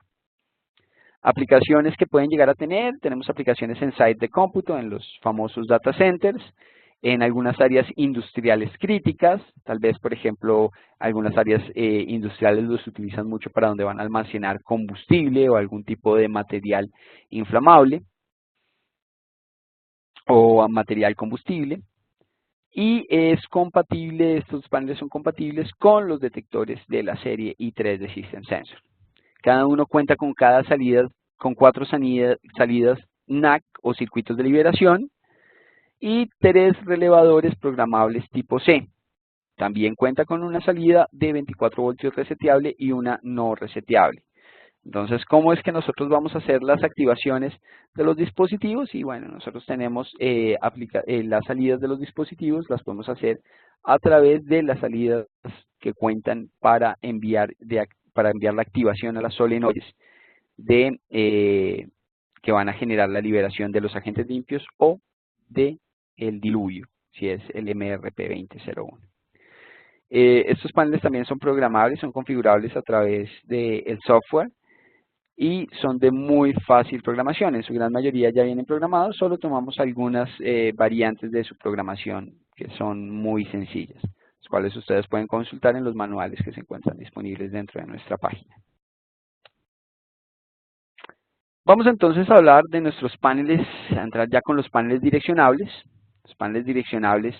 Aplicaciones que pueden llegar a tener, tenemos aplicaciones en site de cómputo, en los famosos data centers, en algunas áreas industriales críticas, tal vez, por ejemplo, algunas áreas industriales los utilizan mucho para donde van a almacenar combustible o algún tipo de material inflamable o material combustible. Y es compatible, estos paneles son compatibles con los detectores de la serie i3 de System Sensor. Cada uno cuenta con cada salida, con 4 salidas NAC o circuitos de liberación y 3 relevadores programables tipo C. También cuenta con una salida de 24 voltios reseteable y una no reseteable. Entonces, ¿cómo es que nosotros vamos a hacer las activaciones de los dispositivos? Y bueno, nosotros tenemos las salidas de los dispositivos, las podemos hacer a través de las salidas que cuentan para enviar la activación a las solenoides que van a generar la liberación de los agentes limpios o de el diluvio, si es el MRP 2001. Estos paneles también son programables, son configurables a través del software y son de muy fácil programación. En su gran mayoría ya vienen programados, solo tomamos algunas variantes de su programación que son muy sencillas, las cuales ustedes pueden consultar en los manuales que se encuentran disponibles dentro de nuestra página. Vamos entonces a hablar de nuestros paneles, a entrar ya con los paneles direccionables. Los paneles direccionables,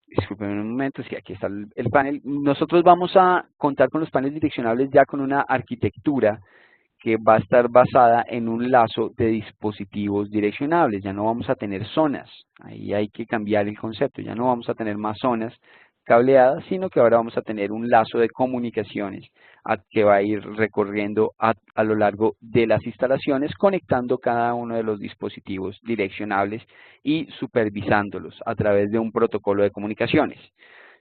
disculpen un momento, sí, aquí está el panel. Nosotros vamos a contar con los paneles direccionables ya con una arquitectura que va a estar basada en un lazo de dispositivos direccionables. Ya no vamos a tener zonas, ahí hay que cambiar el concepto, ya no vamos a tener más zonas cableadas, sino que ahora vamos a tener un lazo de comunicaciones que va a ir recorriendo a lo largo de las instalaciones, conectando cada uno de los dispositivos direccionables y supervisándolos a través de un protocolo de comunicaciones.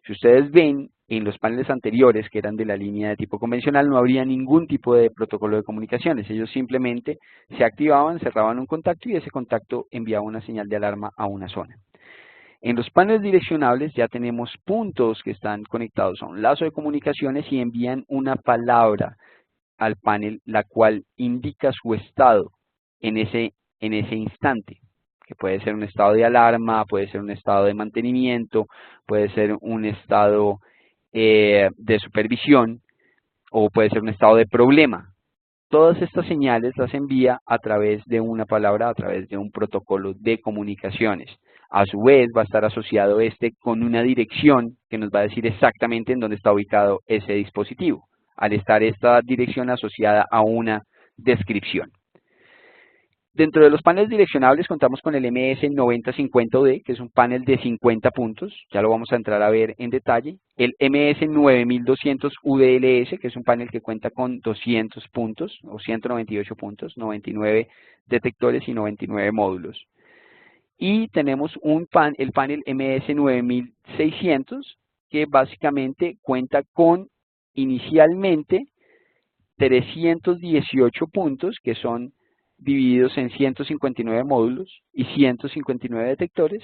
Si ustedes ven en los paneles anteriores, que eran de la línea de tipo convencional, no habría ningún tipo de protocolo de comunicaciones. Ellos simplemente se activaban, cerraban un contacto y ese contacto enviaba una señal de alarma a una zona. En los paneles direccionables ya tenemos puntos que están conectados a un lazo de comunicaciones y envían una palabra al panel, la cual indica su estado en ese instante, que puede ser un estado de alarma, puede ser un estado de mantenimiento, puede ser un estado de supervisión o puede ser un estado de problema. Todas estas señales las envía a través de una palabra, a través de un protocolo de comunicaciones. A su vez va a estar asociado con una dirección que nos va a decir exactamente en dónde está ubicado ese dispositivo, al estar esta dirección asociada a una descripción. Dentro de los paneles direccionables contamos con el MS9050UD, que es un panel de 50 puntos, ya lo vamos a entrar a ver en detalle. El MS9200UDLS, que es un panel que cuenta con 200 puntos, o 198 puntos, 99 detectores y 99 módulos. Y tenemos el panel MS9600, que básicamente cuenta con inicialmente 318 puntos, que son divididos en 159 módulos y 159 detectores,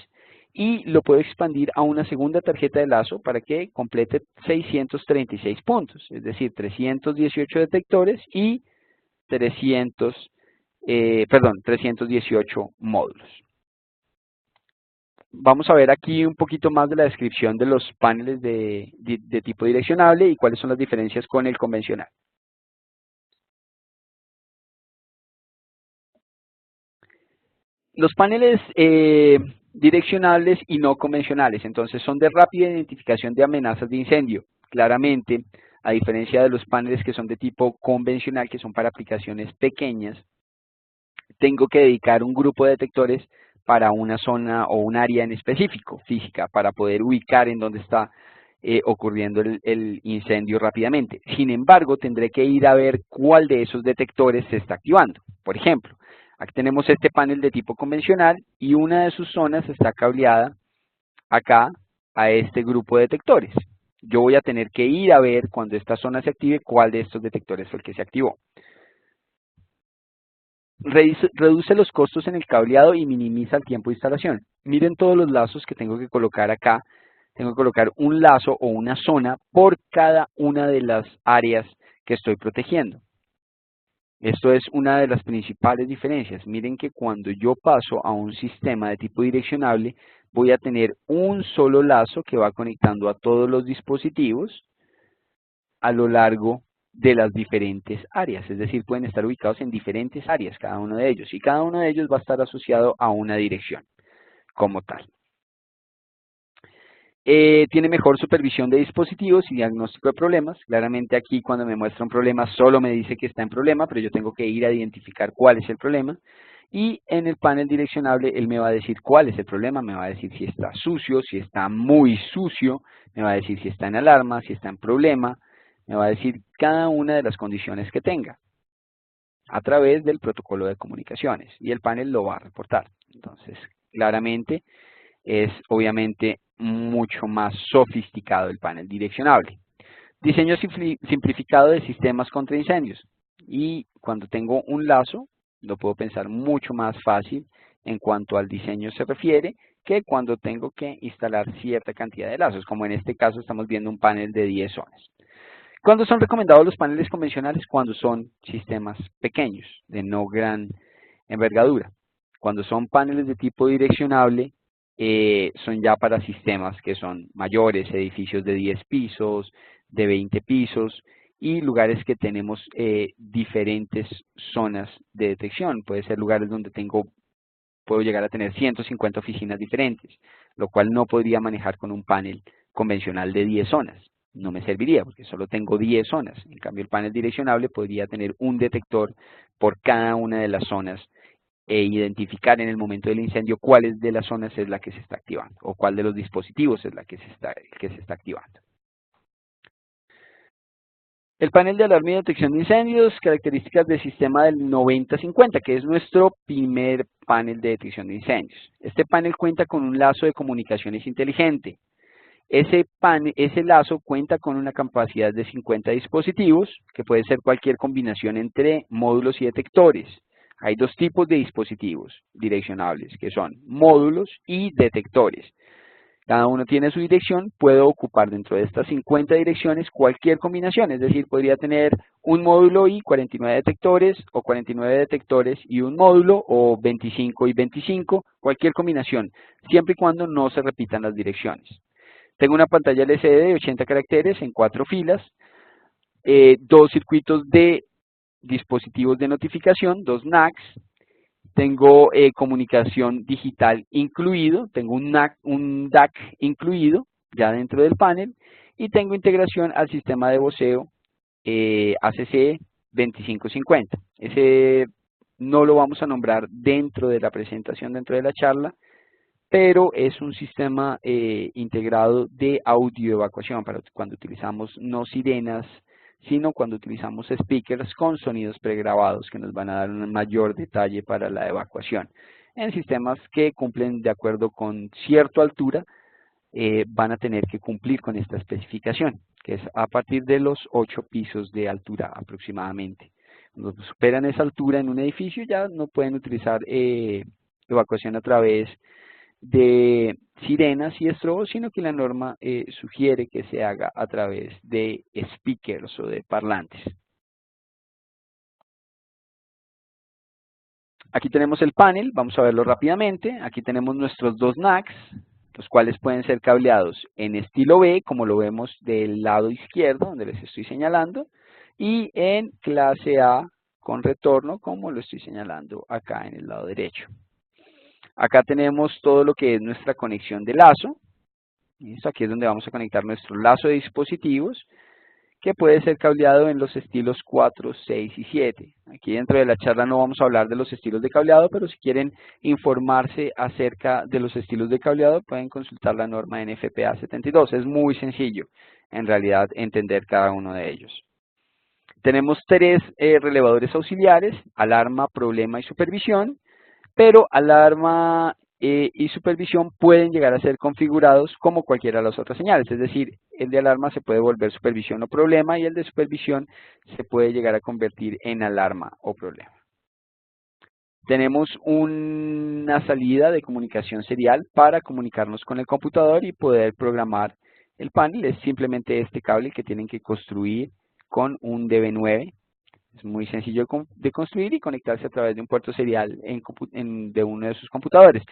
y lo puedo expandir a una segunda tarjeta de lazo para que complete 636 puntos, es decir, 318 detectores y 318 módulos. Vamos a ver aquí un poquito más de la descripción de los paneles de tipo direccionable y cuáles son las diferencias con el convencional. Los paneles direccionables y no convencionales, entonces, son de rápida identificación de amenazas de incendio. Claramente, a diferencia de los paneles que son de tipo convencional, que son para aplicaciones pequeñas, tengo que dedicar un grupo de detectores para una zona o un área en específico, física, para poder ubicar en dónde está ocurriendo el incendio rápidamente. Sin embargo, tendré que ir a ver cuál de esos detectores se está activando. Por ejemplo, aquí tenemos este panel de tipo convencional y una de sus zonas está cableada acá a este grupo de detectores. Yo voy a tener que ir a ver cuando esta zona se active cuál de estos detectores fue el que se activó. Reduce los costos en el cableado y minimiza el tiempo de instalación. Miren todos los lazos que tengo que colocar acá. Tengo que colocar un lazo o una zona por cada una de las áreas que estoy protegiendo. Esto es una de las principales diferencias. Miren que cuando yo paso a un sistema de tipo direccionable, voy a tener un solo lazo que va conectando a todos los dispositivos a lo largo de las diferentes áreas, es decir, pueden estar ubicados en diferentes áreas cada uno de ellos, y cada uno de ellos va a estar asociado a una dirección como tal. Tiene mejor supervisión de dispositivos y diagnóstico de problemas. Claramente aquí cuando me muestra un problema solo me dice que está en problema, pero yo tengo que ir a identificar cuál es el problema. Y en el panel direccionable él me va a decir cuál es el problema, me va a decir si está sucio, si está muy sucio, me va a decir si está en alarma, si está en problema, me va a decir cada una de las condiciones que tenga a través del protocolo de comunicaciones y el panel lo va a reportar. Entonces, claramente es obviamente mucho más sofisticado el panel direccionable. Diseño simplificado de sistemas contra incendios. Y cuando tengo un lazo, lo puedo pensar mucho más fácil en cuanto al diseño se refiere que cuando tengo que instalar cierta cantidad de lazos, como en este caso estamos viendo un panel de 10 zonas. ¿Cuándo son recomendados los paneles convencionales? Cuando son sistemas pequeños, de no gran envergadura. Cuando son paneles de tipo direccionable, son ya para sistemas que son mayores, edificios de 10 pisos, de 20 pisos y lugares que tenemos diferentes zonas de detección. Puede ser lugares donde puedo llegar a tener 150 oficinas diferentes, lo cual no podría manejar con un panel convencional de 10 zonas. No me serviría porque solo tengo 10 zonas. En cambio, el panel direccionable podría tener un detector por cada una de las zonas e identificar en el momento del incendio cuál de las zonas es la que se está activando o cuál de los dispositivos es la que se está activando. El panel de alarma y detección de incendios, características del sistema del 9050, que es nuestro primer panel de detección de incendios. Este panel cuenta con un lazo de comunicaciones inteligente. Ese lazo cuenta con una capacidad de 50 dispositivos, que puede ser cualquier combinación entre módulos y detectores. Hay dos tipos de dispositivos direccionables, que son módulos y detectores. Cada uno tiene su dirección, puedo ocupar dentro de estas 50 direcciones cualquier combinación, es decir, podría tener un módulo y 49 detectores, o 49 detectores y un módulo, o 25 y 25, cualquier combinación, siempre y cuando no se repitan las direcciones. Tengo una pantalla LCD de 80 caracteres en 4 filas, dos circuitos de dispositivos de notificación, dos NACs, tengo comunicación digital incluido, tengo un DAC incluido ya dentro del panel y tengo integración al sistema de voceo ACC 2550. Ese no lo vamos a nombrar dentro de la presentación, dentro de la charla, pero es un sistema integrado de audio evacuación para cuando utilizamos no sirenas, sino cuando utilizamos speakers con sonidos pregrabados que nos van a dar un mayor detalle para la evacuación. En sistemas que cumplen de acuerdo con cierta altura, van a tener que cumplir con esta especificación, que es a partir de los 8 pisos de altura aproximadamente. Cuando superan esa altura en un edificio ya no pueden utilizar evacuación a través de sirenas y estrobos, sino que la norma sugiere que se haga a través de speakers o de parlantes. Aquí tenemos el panel, vamos a verlo rápidamente. Aquí tenemos nuestros dos NACs, los cuales pueden ser cableados en estilo B, como lo vemos del lado izquierdo, donde les estoy señalando, y en clase A con retorno, como lo estoy señalando acá en el lado derecho. Acá tenemos todo lo que es nuestra conexión de lazo. ¿Listo? Aquí es donde vamos a conectar nuestro lazo de dispositivos, que puede ser cableado en los estilos 4, 6 y 7. Aquí dentro de la charla no vamos a hablar de los estilos de cableado, pero si quieren informarse acerca de los estilos de cableado, pueden consultar la norma NFPA 72. Es muy sencillo, en realidad, entender cada uno de ellos. Tenemos tres relevadores auxiliares: alarma, problema y supervisión, pero alarma y supervisión pueden llegar a ser configurados como cualquiera de las otras señales, es decir, el de alarma se puede volver supervisión o problema y el de supervisión se puede llegar a convertir en alarma o problema. Tenemos una salida de comunicación serial para comunicarnos con el computador y poder programar el panel. Es simplemente este cable que tienen que construir con un DB9. Es muy sencillo de construir y conectarse a través de un puerto serial de uno de sus computadores.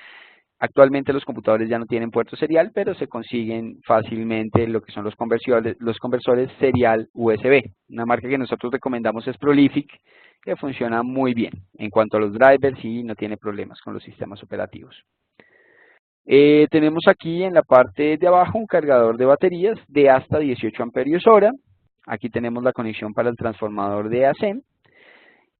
Actualmente los computadores ya no tienen puerto serial, pero se consiguen fácilmente lo que son los conversores serial USB. Una marca que nosotros recomendamos es Prolific, que funciona muy bien en cuanto a los drivers y no tiene problemas con los sistemas operativos. Tenemos aquí en la parte de abajo un cargador de baterías de hasta 18 amperios hora. Aquí tenemos la conexión para el transformador de AC.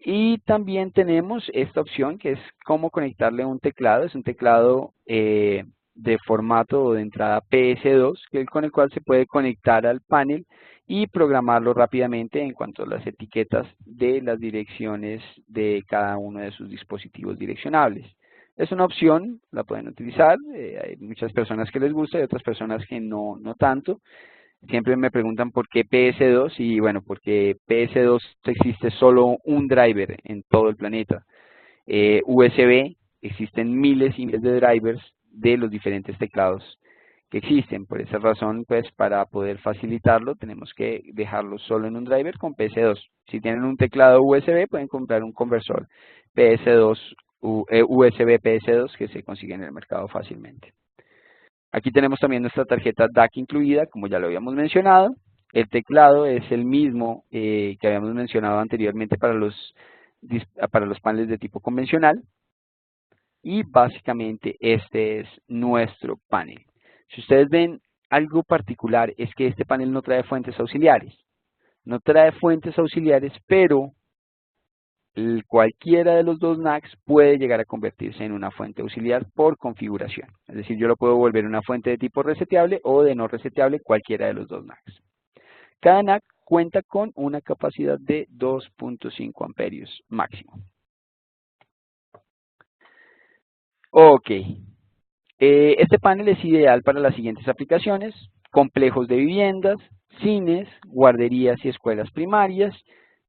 Y también tenemos esta opción que es cómo conectarle un teclado. Es un teclado de formato o de entrada PS2, con el cual se puede conectar al panel y programarlo rápidamente en cuanto a las etiquetas de las direcciones de cada uno de sus dispositivos direccionables. Es una opción, la pueden utilizar, hay muchas personas que les gusta y otras personas que no tanto. Siempre me preguntan por qué PS2 y bueno, porque PS2 existe solo un driver en todo el planeta. USB, existen miles y miles de drivers de los diferentes teclados que existen. Por esa razón, pues para poder facilitarlo, tenemos que dejarlo solo en un driver con PS2. Si tienen un teclado USB, pueden comprar un conversor PS2, USB PS2 que se consigue en el mercado fácilmente. Aquí tenemos también nuestra tarjeta DAC incluida, como ya lo habíamos mencionado. El teclado es el mismo que habíamos mencionado anteriormente para los paneles de tipo convencional. Y básicamente este es nuestro panel. Si ustedes ven algo particular es que este panel no trae fuentes auxiliares. No trae fuentes auxiliares, pero cualquiera de los dos NACs puede llegar a convertirse en una fuente auxiliar por configuración. Es decir, yo lo puedo volver una fuente de tipo reseteable o de no reseteable, cualquiera de los dos NACs. Cada NAC cuenta con una capacidad de 2.5 amperios máximo. Ok. Este panel es ideal para las siguientes aplicaciones: complejos de viviendas, cines, guarderías y escuelas primarias,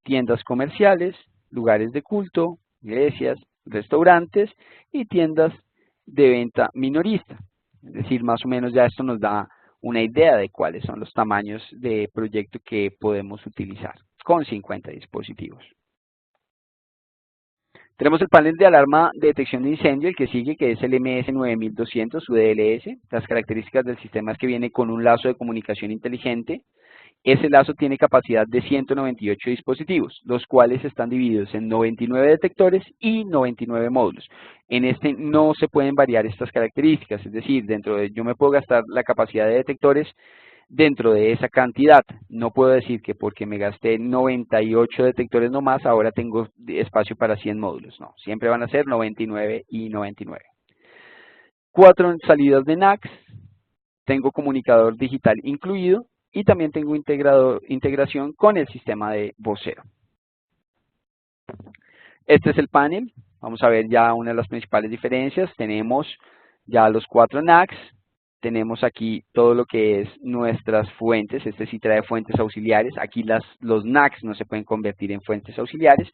tiendas comerciales, lugares de culto, iglesias, restaurantes y tiendas de venta minorista. Es decir, más o menos ya esto nos da una idea de cuáles son los tamaños de proyecto que podemos utilizar con 50 dispositivos. Tenemos el panel de alarma de detección de incendio, el que sigue, que es el MS9200 UDLS. Las características del sistema es que viene con un lazo de comunicación inteligente. Ese lazo tiene capacidad de 198 dispositivos, los cuales están divididos en 99 detectores y 99 módulos. En este no se pueden variar estas características, es decir, yo me puedo gastar la capacidad de detectores dentro de esa cantidad. No puedo decir que porque me gasté 98 detectores nomás, ahora tengo espacio para 100 módulos. No, siempre van a ser 99 y 99. 4 salidas de NACs, tengo comunicador digital incluido y también tengo integración con el sistema de vocero. Este es el panel. Vamos a ver ya una de las principales diferencias. Tenemos ya los 4 NACs. Tenemos aquí todo lo que es nuestras fuentes. Este sí trae fuentes auxiliares. Aquí los NACs no se pueden convertir en fuentes auxiliares.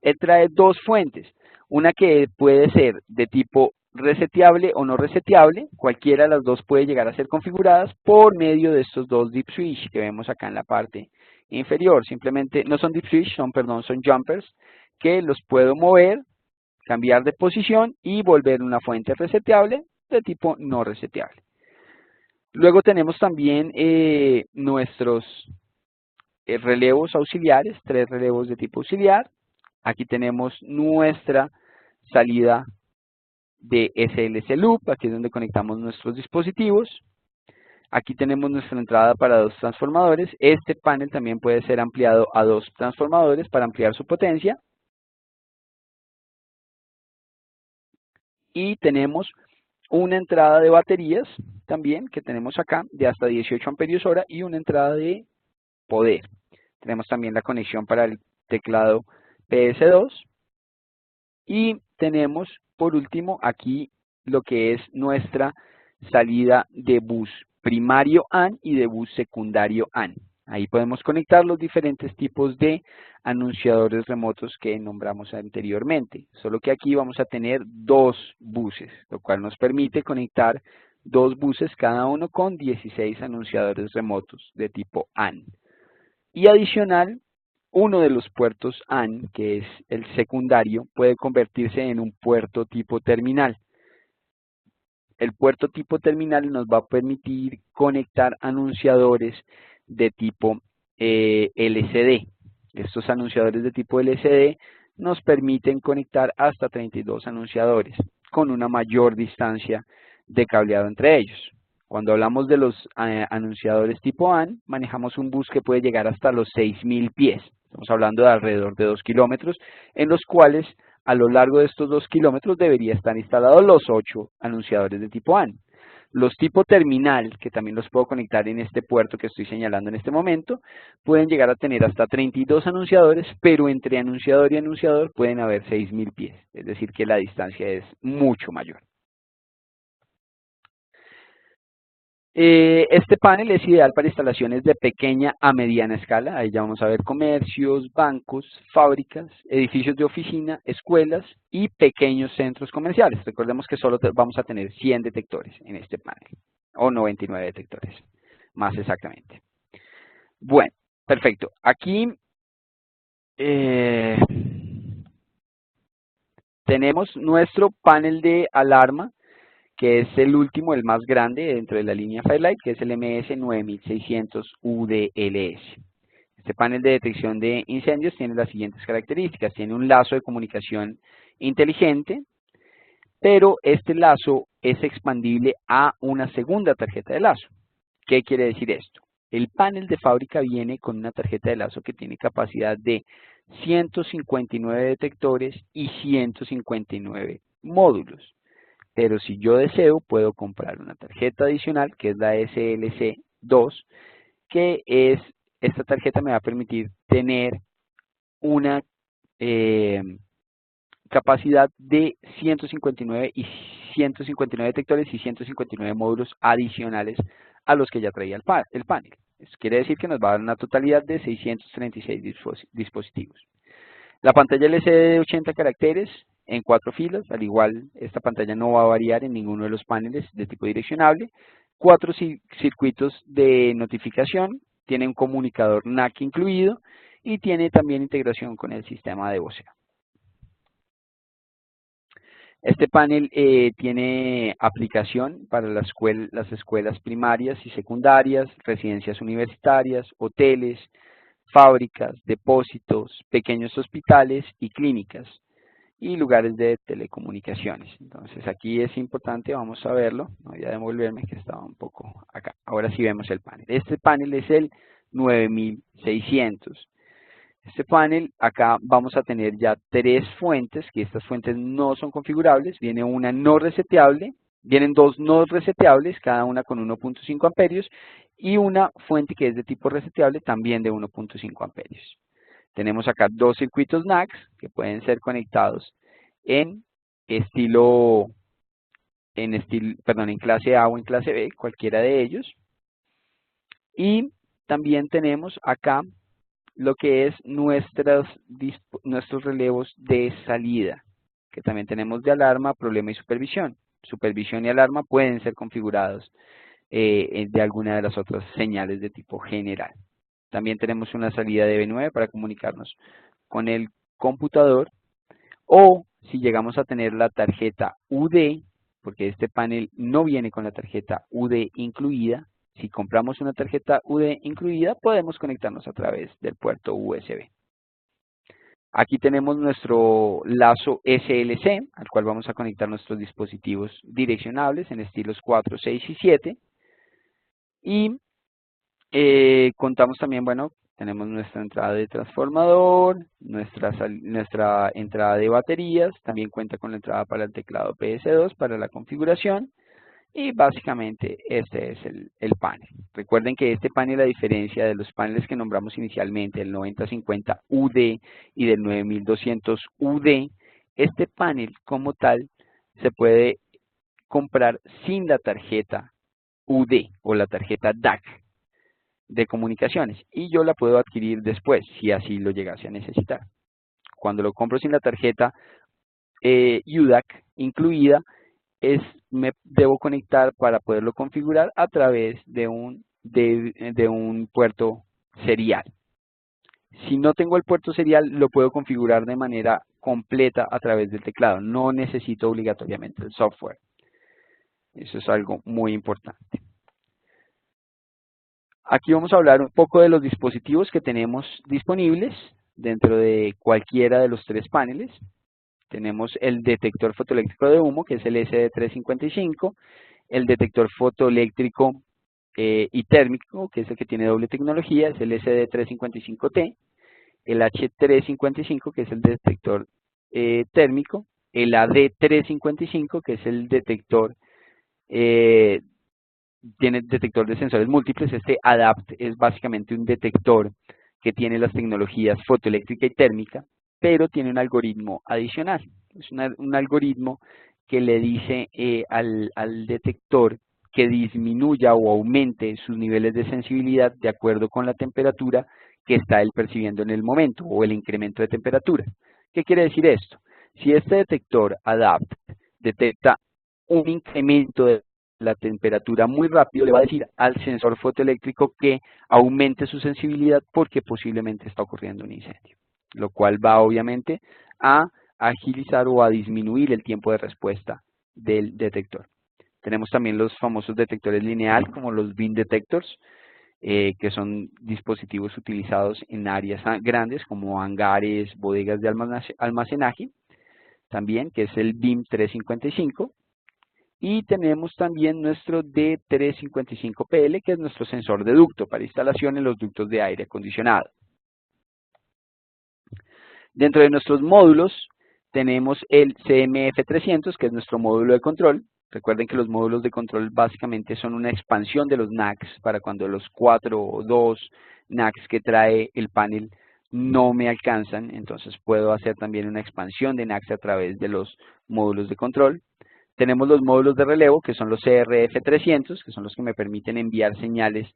Él trae dos fuentes. Una que puede ser de tipo reseteable o no reseteable. Cualquiera de las dos puede llegar a ser configuradas por medio de estos dos dip switch que vemos acá en la parte inferior. Simplemente no son dip switch, son jumpers, que los puedo mover cambiar de posición y volver una fuente reseteable de tipo no reseteable. Luego tenemos también nuestros relevos auxiliares, 3 relevos de tipo auxiliar. Aquí tenemos nuestra salida de SLC Loop, aquí es donde conectamos nuestros dispositivos. Aquí tenemos nuestra entrada para 2 transformadores. Este panel también puede ser ampliado a 2 transformadores para ampliar su potencia. Y tenemos una entrada de baterías también que tenemos acá de hasta 18 amperios hora y una entrada de poder. Tenemos también la conexión para el teclado PS2 y tenemos por último aquí lo que es nuestra salida de bus primario AN y de bus secundario AN. Ahí podemos conectar los diferentes tipos de anunciadores remotos que nombramos anteriormente. Solo que aquí vamos a tener 2 buses, lo cual nos permite conectar 2 buses cada uno con 16 anunciadores remotos de tipo AN. Y adicional, uno de los puertos AN, que es el secundario, puede convertirse en un puerto tipo terminal. El puerto tipo terminal nos va a permitir conectar anunciadores de tipo LCD. Estos anunciadores de tipo LCD nos permiten conectar hasta 32 anunciadores con una mayor distancia de cableado entre ellos. Cuando hablamos de los anunciadores tipo AN, manejamos un bus que puede llegar hasta los 6.000 pies. Estamos hablando de alrededor de 2 kilómetros, en los cuales a lo largo de estos 2 kilómetros debería estar instalados los 8 anunciadores de tipo AN. Los tipo terminal, que también los puedo conectar en este puerto que estoy señalando en este momento, pueden llegar a tener hasta 32 anunciadores, pero entre anunciador y anunciador pueden haber 6.000 pies, es decir que la distancia es mucho mayor. Este panel es ideal para instalaciones de pequeña a mediana escala. Ahí ya vamos a ver comercios, bancos, fábricas, edificios de oficina, escuelas y pequeños centros comerciales. Recordemos que solo vamos a tener 100 detectores en este panel, o 99 detectores, más exactamente. Bueno, perfecto. Aquí tenemos nuestro panel de alarma, que es el último, el más grande dentro de la línea Firelight, que es el MS9600 UDLS. Este panel de detección de incendios tiene las siguientes características. Tiene un lazo de comunicación inteligente, pero este lazo es expandible a una segunda tarjeta de lazo. ¿Qué quiere decir esto? El panel de fábrica viene con una tarjeta de lazo que tiene capacidad de 159 detectores y 159 módulos. Pero si yo deseo, puedo comprar una tarjeta adicional, que es la SLC2, que es, esta tarjeta me va a permitir tener una capacidad de 159 y 159 detectores y 159 módulos adicionales a los que ya traía el panel. Eso quiere decir que nos va a dar una totalidad de 636 dispositivos. La pantalla LCD de 80 caracteres en 4 filas, al igual esta pantalla no va a variar en ninguno de los paneles de tipo direccionable. 4 circuitos de notificación, tiene un comunicador NAC incluido y tiene también integración con el sistema de voceo. Este panel tiene aplicación para las escuelas primarias y secundarias, residencias universitarias, hoteles, fábricas, depósitos, pequeños hospitales y clínicas y lugares de telecomunicaciones. Entonces aquí es importante, vamos a verlo, voy a devolverme que estaba un poco acá. Ahora sí vemos el panel. Este panel es el 9600. Este panel, acá vamos a tener ya 3 fuentes, que estas fuentes no son configurables. Viene una no reseteable, vienen 2 no reseteables, cada una con 1.5 amperios, y una fuente que es de tipo reseteable, también de 1.5 amperios. Tenemos acá 2 circuitos NACS que pueden ser conectados en en clase A o en clase B, cualquiera de ellos. Y también tenemos acá lo que es nuestros relevos de salida, que también tenemos de alarma, problema y supervisión. Supervisión y alarma pueden ser configurados de alguna de las otras señales de tipo general. También tenemos una salida de B9 para comunicarnos con el computador, o si llegamos a tener la tarjeta UD, porque este panel no viene con la tarjeta UD incluida. Si compramos una tarjeta UD incluida, podemos conectarnos a través del puerto USB. Aquí tenemos nuestro lazo SLC, al cual vamos a conectar nuestros dispositivos direccionables en estilos 4, 6 y 7. Y contamos también, bueno, tenemos nuestra entrada de transformador, nuestra entrada de baterías, también cuenta con la entrada para el teclado PS2 para la configuración. Y básicamente este es el panel. Recuerden que este panel, a diferencia de los paneles que nombramos inicialmente, el 9050 UD y del 9200 UD, este panel como tal se puede comprar sin la tarjeta UD o la tarjeta DAC de comunicaciones, y yo la puedo adquirir después si así lo llegase a necesitar. Cuando lo compro sin la tarjeta UDAC incluida, me debo conectar para poderlo configurar a través de un puerto serial. Si no tengo el puerto serial, lo puedo configurar de manera completa a través del teclado. No necesito obligatoriamente el software. Eso es algo muy importante. Aquí vamos a hablar un poco de los dispositivos que tenemos disponibles dentro de cualquiera de los tres paneles. Tenemos el detector fotoeléctrico de humo, que es el SD355, el detector fotoeléctrico y térmico, que es el que tiene doble tecnología, es el SD355T, el H355, que es el detector térmico, el AD355, que es el detector, tiene detector de sensores múltiples. Este ADAPT es básicamente un detector que tiene las tecnologías fotoeléctrica y térmica, pero tiene un algoritmo adicional. Es un algoritmo que le dice al detector que disminuya o aumente sus niveles de sensibilidad de acuerdo con la temperatura que está él percibiendo en el momento, o el incremento de temperatura. ¿Qué quiere decir esto? Si este detector ADAPT detecta un incremento de la temperatura muy rápido, le va a decir al sensor fotoeléctrico que aumente su sensibilidad porque posiblemente está ocurriendo un incendio, lo cual va obviamente a agilizar o a disminuir el tiempo de respuesta del detector. Tenemos también los famosos detectores lineal, como los beam detectors, que son dispositivos utilizados en áreas grandes como hangares, bodegas de almacenaje, también, que es el BIM 355. Y tenemos también nuestro D355PL, que es nuestro sensor de ducto para instalación en los ductos de aire acondicionado. Dentro de nuestros módulos tenemos el CMF300, que es nuestro módulo de control. Recuerden que los módulos de control básicamente son una expansión de los NACs para cuando los 4 o 2 NACs que trae el panel no me alcanzan. Entonces puedo hacer también una expansión de NACs a través de los módulos de control. Tenemos los módulos de relevo, que son los CRF300, que son los que me permiten enviar señales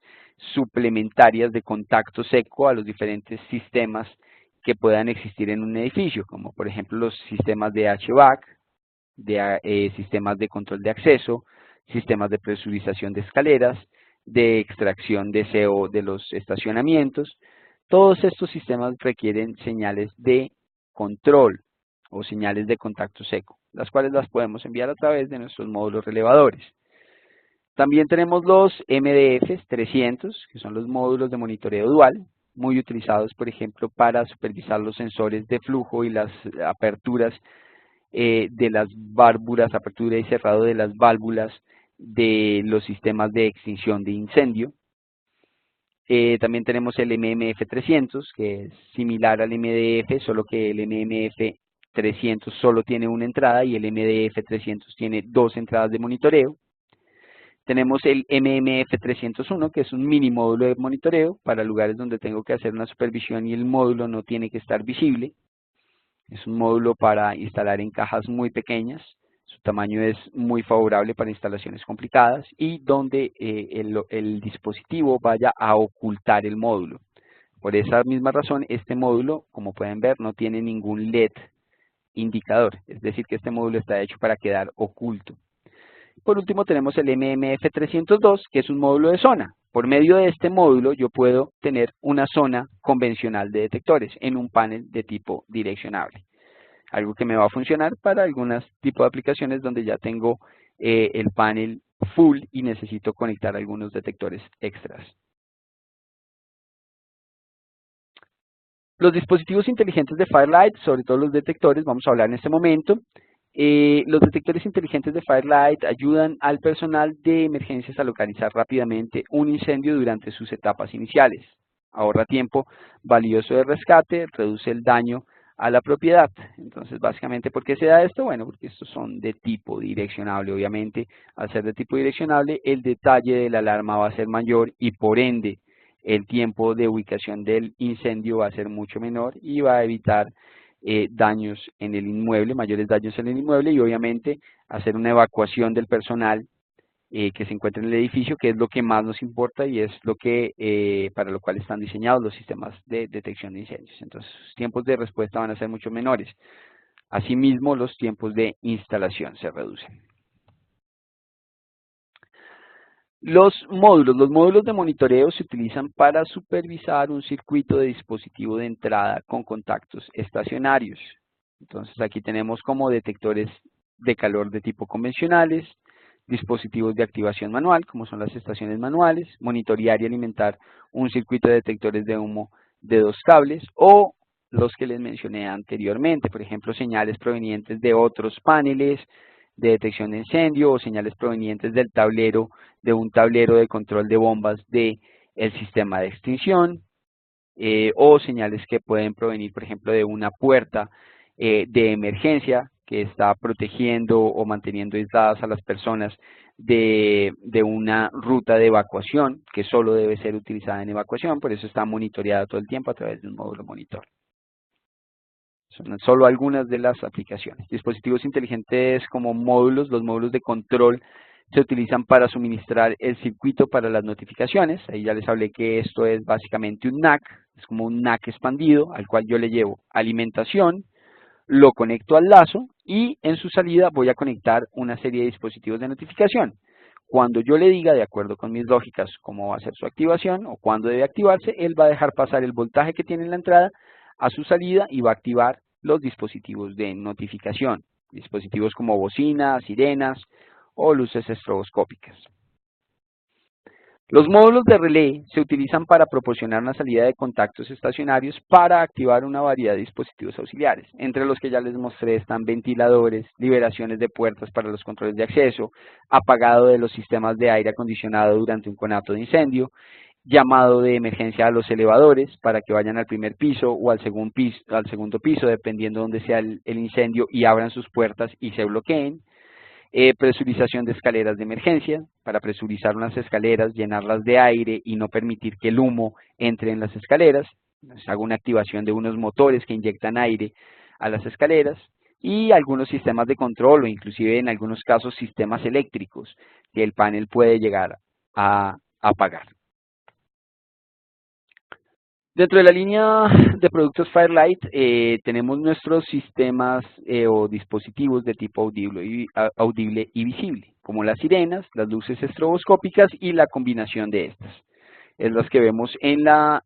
suplementarias de contacto seco a los diferentes sistemas que puedan existir en un edificio, como por ejemplo los sistemas de HVAC, sistemas de control de acceso, sistemas de presurización de escaleras, de extracción de CO de los estacionamientos. Todos estos sistemas requieren señales de control o señales de contacto seco, las cuales las podemos enviar a través de nuestros módulos relevadores. También tenemos los MDF 300, que son los módulos de monitoreo dual, muy utilizados, por ejemplo, para supervisar los sensores de flujo y las aperturas de las válvulas, apertura y cerrado de las válvulas de los sistemas de extinción de incendio. También tenemos el MMF 300, que es similar al MDF, solo que el MMF 300 solo tiene una entrada y el MDF 300 tiene dos entradas de monitoreo. Tenemos el MMF 301, que es un mini módulo de monitoreo para lugares donde tengo que hacer una supervisión y el módulo no tiene que estar visible. Es un módulo para instalar en cajas muy pequeñas. Su tamaño es muy favorable para instalaciones complicadas y donde el dispositivo vaya a ocultar el módulo. Por esa misma razón, este módulo, como pueden ver, no tiene ningún LED indicador. Es decir, que este módulo está hecho para quedar oculto. Por último tenemos el MMF 302, que es un módulo de zona. Por medio de este módulo yo puedo tener una zona convencional de detectores en un panel de tipo direccionable. algo que me va a funcionar para algunos tipos de aplicaciones donde ya tengo el panel full y necesito conectar algunos detectores extras. Los dispositivos inteligentes de Firelight, sobre todo los detectores, vamos a hablar en este momento. Los detectores inteligentes de Firelight ayudan al personal de emergencias a localizar rápidamente un incendio durante sus etapas iniciales. Ahorra tiempo valioso de rescate, reduce el daño a la propiedad. Entonces, básicamente, ¿por qué se da esto? Bueno, porque estos son de tipo direccionable. Obviamente, al ser de tipo direccionable, el detalle de la alarma va a ser mayor y por ende el tiempo de ubicación del incendio va a ser mucho menor y va a evitar daños en el inmueble, mayores daños en el inmueble y obviamente hacer una evacuación del personal que se encuentra en el edificio, que es lo que más nos importa y es lo que para lo cual están diseñados los sistemas de detección de incendios. Entonces, los tiempos de respuesta van a ser mucho menores. Asimismo, los tiempos de instalación se reducen. Los módulos de monitoreo se utilizan para supervisar un circuito de dispositivo de entrada con contactos estacionarios. Entonces aquí tenemos como detectores de calor de tipo convencionales, dispositivos de activación manual, como son las estaciones manuales, monitorear y alimentar un circuito de detectores de humo de 2 cables o los que les mencioné anteriormente, por ejemplo, señales provenientes de otros paneles de detección de incendio o señales provenientes del tablero, de un tablero de control de bombas del sistema de extinción, o señales que pueden provenir, por ejemplo, de una puerta de emergencia que está protegiendo o manteniendo aisladas a las personas de una ruta de evacuación que solo debe ser utilizada en evacuación, por eso está monitoreada todo el tiempo a través de un módulo monitor. Son solo algunas de las aplicaciones. Dispositivos inteligentes como módulos, los módulos de control se utilizan para suministrar el circuito para las notificaciones. Ahí ya les hablé que esto es básicamente un NAC, es como un NAC expandido al cual yo le llevo alimentación, lo conecto al lazo y en su salida voy a conectar una serie de dispositivos de notificación. Cuando yo le diga, de acuerdo con mis lógicas, cómo va a ser su activación o cuándo debe activarse, él va a dejar pasar el voltaje que tiene en la entrada a su salida y va a activar los dispositivos de notificación, dispositivos como bocinas, sirenas o luces estroboscópicas. Los módulos de relé se utilizan para proporcionar una salida de contactos estacionarios para activar una variedad de dispositivos auxiliares. Entre los que ya les mostré están ventiladores, liberaciones de puertas para los controles de acceso, apagado de los sistemas de aire acondicionado durante un conato de incendio, llamado de emergencia a los elevadores para que vayan al primer piso o al segundo piso, dependiendo de dónde sea el incendio, y abran sus puertas y se bloqueen. Presurización de escaleras de emergencia, para presurizar unas escaleras, llenarlas de aire y no permitir que el humo entre en las escaleras. Entonces, hago una activación de unos motores que inyectan aire a las escaleras y algunos sistemas de control o inclusive en algunos casos sistemas eléctricos que el panel puede llegar a apagar. Dentro de la línea de productos Firelight tenemos nuestros sistemas o dispositivos de tipo audible y visible, como las sirenas, las luces estroboscópicas y la combinación de estas. Es las que vemos en la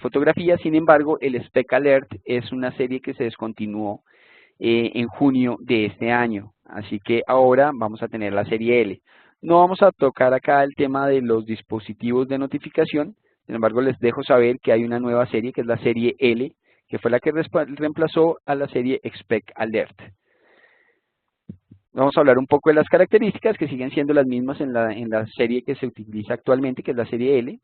fotografía. Sin embargo, el Spec Alert es una serie que se descontinuó en junio de este año, así que ahora vamos a tener la serie L. No vamos a tocar acá el tema de los dispositivos de notificación, sin embargo les dejo saber que hay una nueva serie que es la serie L, que fue la que reemplazó a la serie Spec Alert. Vamos a hablar un poco de las características que siguen siendo las mismas en la serie que se utiliza actualmente, que es la serie L.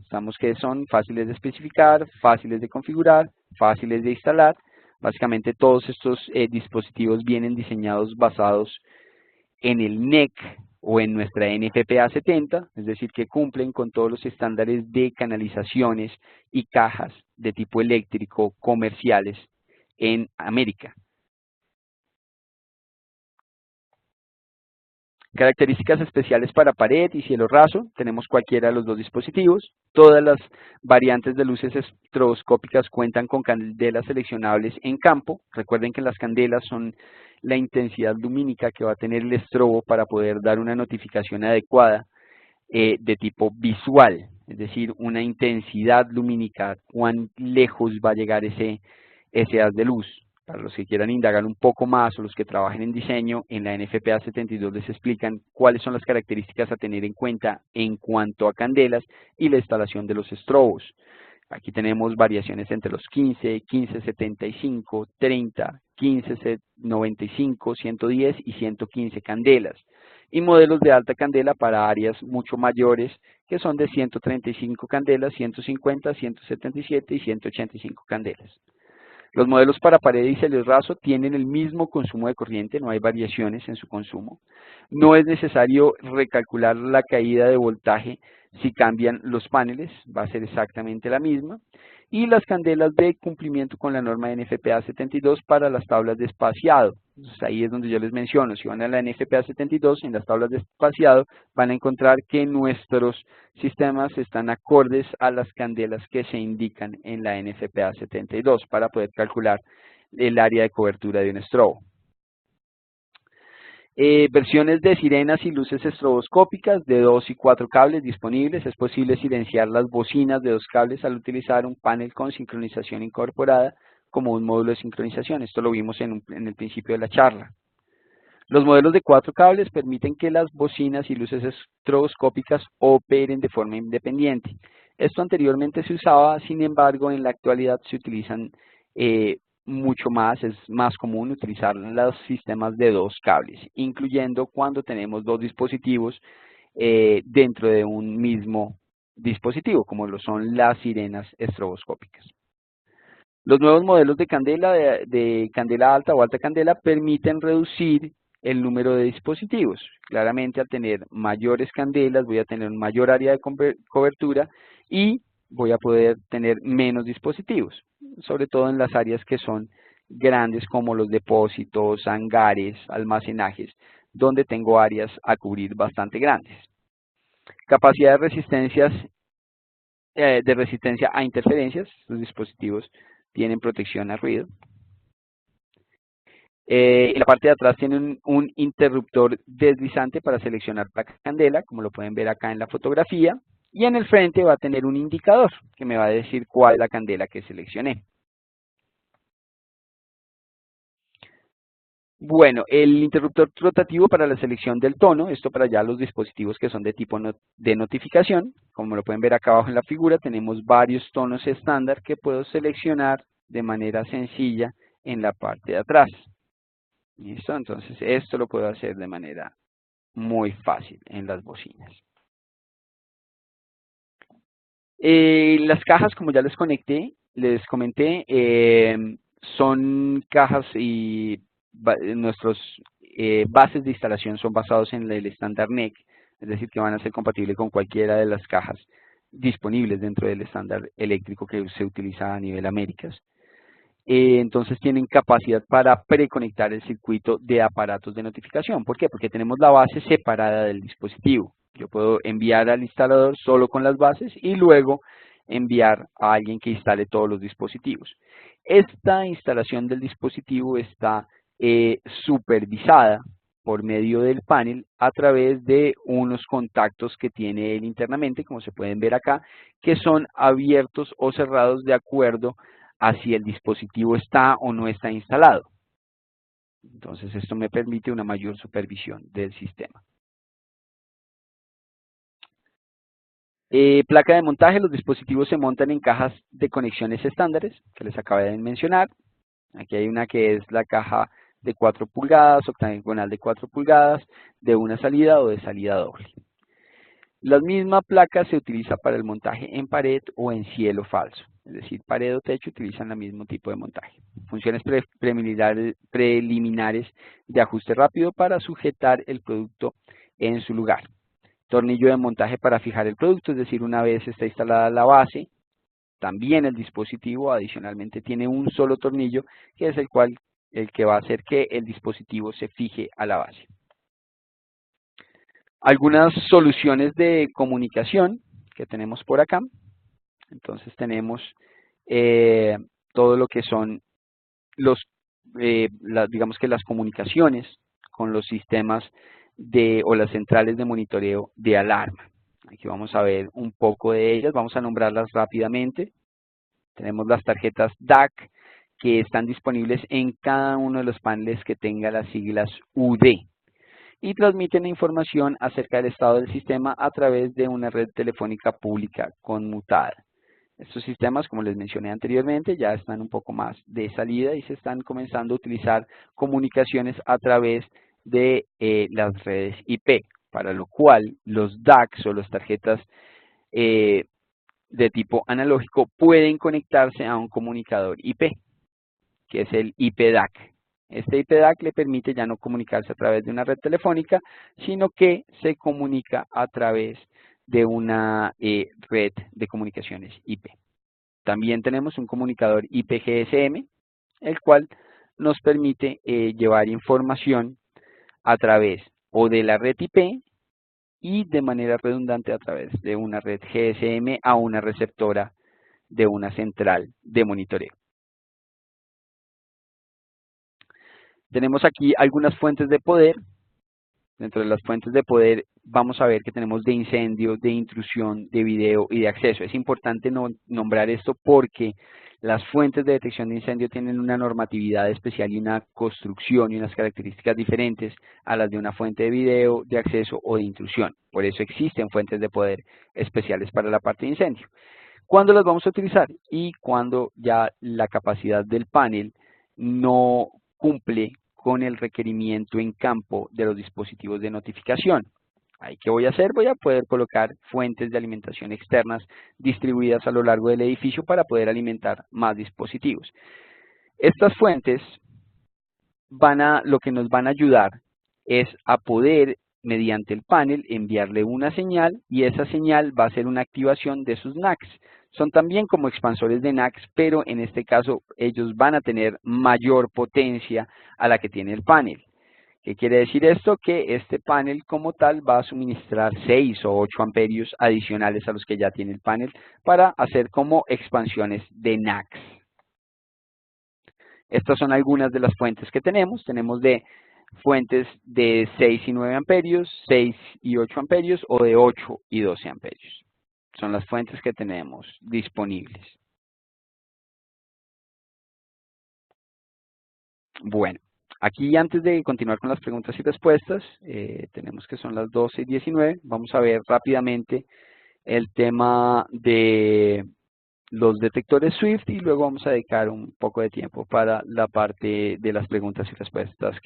Estamos que son fáciles de especificar, fáciles de configurar, fáciles de instalar. Básicamente todos estos dispositivos vienen diseñados basados en el NEC o en nuestra NFPA 70, es decir, que cumplen con todos los estándares de canalizaciones y cajas de tipo eléctrico comerciales en América. Características especiales para pared y cielo raso, tenemos cualquiera de los dos dispositivos. Todas las variantes de luces estroboscópicas cuentan con candelas seleccionables en campo. Recuerden que las candelas son la intensidad lumínica que va a tener el estrobo para poder dar una notificación adecuada de tipo visual, es decir, una intensidad lumínica, cuán lejos va a llegar SAs de luz. Para los que quieran indagar un poco más o los que trabajen en diseño, en la NFPA 72 les explican cuáles son las características a tener en cuenta en cuanto a candelas y la instalación de los estrobos. Aquí tenemos variaciones entre los 15, 1575, 30, 1595, 110 y 115 candelas. Y modelos de alta candela para áreas mucho mayores, que son de 135 candelas, 150, 177 y 185 candelas. Los modelos para pared y cielo raso tienen el mismo consumo de corriente, no hay variaciones en su consumo. No es necesario recalcular la caída de voltaje si cambian los paneles, va a ser exactamente la misma. Y las candelas de cumplimiento con la norma NFPA 72 para las tablas de espaciado. Entonces, ahí es donde yo les menciono, si van a la NFPA 72, en las tablas de espaciado van a encontrar que nuestros sistemas están acordes a las candelas que se indican en la NFPA 72 para poder calcular el área de cobertura de un estrobo. Versiones de sirenas y luces estroboscópicas de 2 y 4 cables disponibles. Es posible silenciar las bocinas de 2 cables al utilizar un panel con sincronización incorporada como un módulo de sincronización. Esto lo vimos en el principio de la charla. Los modelos de 4 cables permiten que las bocinas y luces estroboscópicas operen de forma independiente. Esto anteriormente se usaba, sin embargo, en la actualidad se utilizan mucho más, es más común utilizar los sistemas de 2 cables, incluyendo cuando tenemos 2 dispositivos dentro de un mismo dispositivo, como lo son las sirenas estroboscópicas. Los nuevos modelos de candela, de candela alta o alta candela, permiten reducir el número de dispositivos. Claramente, al tener mayores candelas, voy a tener un mayor área de cobertura y voy a poder tener menos dispositivos, sobre todo en las áreas que son grandes como los depósitos, hangares, almacenajes, donde tengo áreas a cubrir bastante grandes. Capacidad de resistencia a interferencias. Los dispositivos tienen protección al ruido. En la parte de atrás tienen un interruptor deslizante para seleccionar la candela, como lo pueden ver acá en la fotografía. Y en el frente va a tener un indicador que me va a decir cuál es la candela que seleccioné. Bueno, el interruptor rotativo para la selección del tono, esto para ya los dispositivos que son de tipo de notificación. Como lo pueden ver acá abajo en la figura, tenemos varios tonos estándar que puedo seleccionar de manera sencilla en la parte de atrás. ¿Listo? Entonces esto lo puedo hacer de manera muy fácil en las bocinas. Las cajas, como ya les comenté, son cajas y nuestros bases de instalación son basados en el estándar NEC, es decir, que van a ser compatibles con cualquiera de las cajas disponibles dentro del estándar eléctrico que se utiliza a nivel Américas. Entonces tienen capacidad para preconectar el circuito de aparatos de notificación. ¿Por qué? Porque tenemos la base separada del dispositivo. Yo puedo enviar al instalador solo con las bases y luego enviar a alguien que instale todos los dispositivos. Esta instalación del dispositivo está supervisada por medio del panel a través de unos contactos que tiene él internamente, como se pueden ver acá, que son abiertos o cerrados de acuerdo a si el dispositivo está o no está instalado. Entonces esto me permite una mayor supervisión del sistema. Placa de montaje, los dispositivos se montan en cajas de conexiones estándares, que les acabé de mencionar. Aquí hay una que es la caja de 4 pulgadas, octagonal de 4 pulgadas, de una salida o de salida doble. La misma placa se utiliza para el montaje en pared o en cielo falso, es decir, pared o techo utilizan el mismo tipo de montaje. Funciones preliminares de ajuste rápido para sujetar el producto en su lugar. Tornillo de montaje para fijar el producto, es decir, una vez está instalada la base, también el dispositivo adicionalmente tiene un solo tornillo, que es el que va a hacer que el dispositivo se fije a la base. Algunas soluciones de comunicación que tenemos por acá. Entonces tenemos todo lo que son digamos que las comunicaciones con los sistemas o las centrales de monitoreo de alarma. Aquí vamos a ver un poco de ellas, vamos a nombrarlas rápidamente. Tenemos las tarjetas DAC, que están disponibles en cada uno de los paneles que tenga las siglas UD y transmiten información acerca del estado del sistema a través de una red telefónica pública conmutada. Estos sistemas, como les mencioné anteriormente, ya están un poco más de salida y se están comenzando a utilizar comunicaciones a través de las redes IP, para lo cual los DACs o las tarjetas de tipo analógico pueden conectarse a un comunicador IP, que es el IP-DAC. Este IP-DAC le permite ya no comunicarse a través de una red telefónica, sino que se comunica a través de una red de comunicaciones IP. También tenemos un comunicador IP-GSM, el cual nos permite llevar información a través o de la red IP y de manera redundante a través de una red GSM a una receptora de una central de monitoreo. Tenemos aquí algunas fuentes de poder. Dentro de las fuentes de poder vamos a ver que tenemos de incendio, de intrusión, de video y de acceso. Es importante nombrar esto porque las fuentes de detección de incendio tienen una normatividad especial y una construcción y unas características diferentes a las de una fuente de video, de acceso o de intrusión. Por eso existen fuentes de poder especiales para la parte de incendio. ¿Cuándo las vamos a utilizar? Y cuando ya la capacidad del panel no cumple con el requerimiento en campo de los dispositivos de notificación. Ahí, ¿qué voy a hacer? Voy a poder colocar fuentes de alimentación externas distribuidas a lo largo del edificio para poder alimentar más dispositivos. Estas fuentes lo que nos van a ayudar es a poder, mediante el panel, enviarle una señal y esa señal va a ser una activación de sus NACs. Son también como expansores de NACs, pero en este caso ellos van a tener mayor potencia a la que tiene el panel. ¿Qué quiere decir esto? Que este panel como tal va a suministrar 6 o 8 amperios adicionales a los que ya tiene el panel para hacer como expansiones de NACs. Estas son algunas de las fuentes que tenemos. Tenemos de fuentes de 6 y 9 amperios, 6 y 8 amperios o de 8 y 12 amperios. Son las fuentes que tenemos disponibles. Bueno, aquí antes de continuar con las preguntas y respuestas, tenemos que son las 12:19. Vamos a ver rápidamente el tema de los detectores Swift y luego vamos a dedicar un poco de tiempo para la parte de las preguntas y respuestas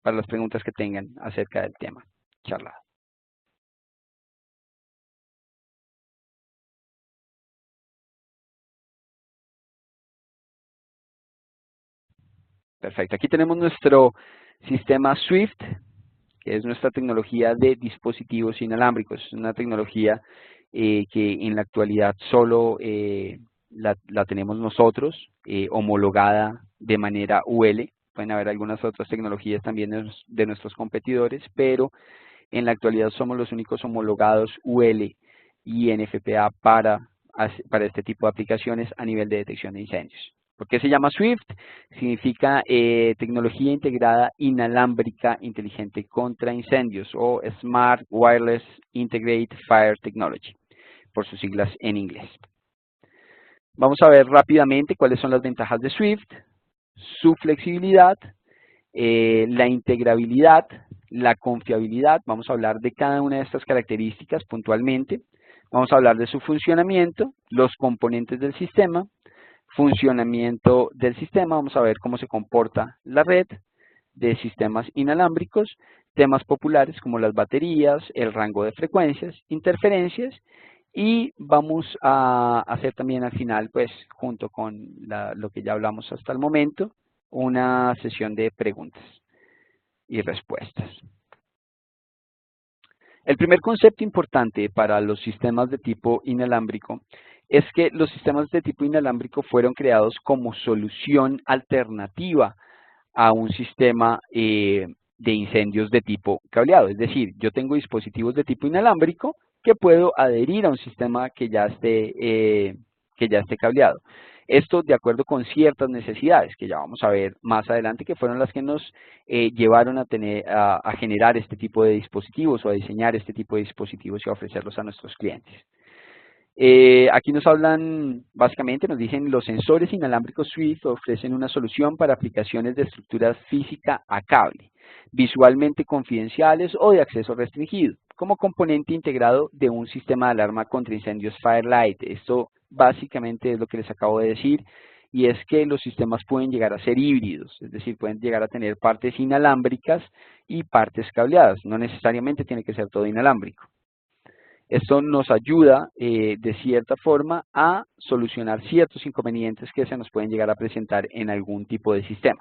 para las preguntas que tengan acerca del tema charlado. Perfecto, aquí tenemos nuestro sistema Swift, que es nuestra tecnología de dispositivos inalámbricos. Es una tecnología que en la actualidad solo la tenemos nosotros, homologada de manera UL. Pueden haber algunas otras tecnologías también de nuestros competidores, pero en la actualidad somos los únicos homologados UL y NFPA para este tipo de aplicaciones a nivel de detección de incendios. ¿Por qué se llama Swift? Significa tecnología integrada inalámbrica inteligente contra incendios o Smart Wireless Integrated Fire Technology, por sus siglas en inglés. Vamos a ver rápidamente cuáles son las ventajas de Swift, su flexibilidad, la integrabilidad, la confiabilidad. Vamos a hablar de cada una de estas características puntualmente. Vamos a hablar de su funcionamiento, los componentes del sistema, funcionamiento del sistema, vamos a ver cómo se comporta la red de sistemas inalámbricos, temas populares como las baterías, el rango de frecuencias, interferencias, y vamos a hacer también al final, pues junto con lo que ya hablamos hasta el momento, una sesión de preguntas y respuestas. El primer concepto importante para los sistemas de tipo inalámbrico es que los sistemas de tipo inalámbrico fueron creados como solución alternativa a un sistema de incendios de tipo cableado. Es decir, yo tengo dispositivos de tipo inalámbrico que puedo adherir a un sistema que ya esté cableado. Esto de acuerdo con ciertas necesidades que ya vamos a ver más adelante, que fueron las que nos llevaron a generar este tipo de dispositivos o a diseñar este tipo de dispositivos y a ofrecerlos a nuestros clientes. Aquí nos hablan, básicamente nos dicen, los sensores inalámbricos Swift ofrecen una solución para aplicaciones de estructura física a cable, visualmente confidenciales o de acceso restringido, como componente integrado de un sistema de alarma contra incendios Firelight. Esto básicamente es lo que les acabo de decir, y es que los sistemas pueden llegar a ser híbridos, es decir, pueden llegar a tener partes inalámbricas y partes cableadas, no necesariamente tiene que ser todo inalámbrico. Esto nos ayuda de cierta forma a solucionar ciertos inconvenientes que se nos pueden llegar a presentar en algún tipo de sistema.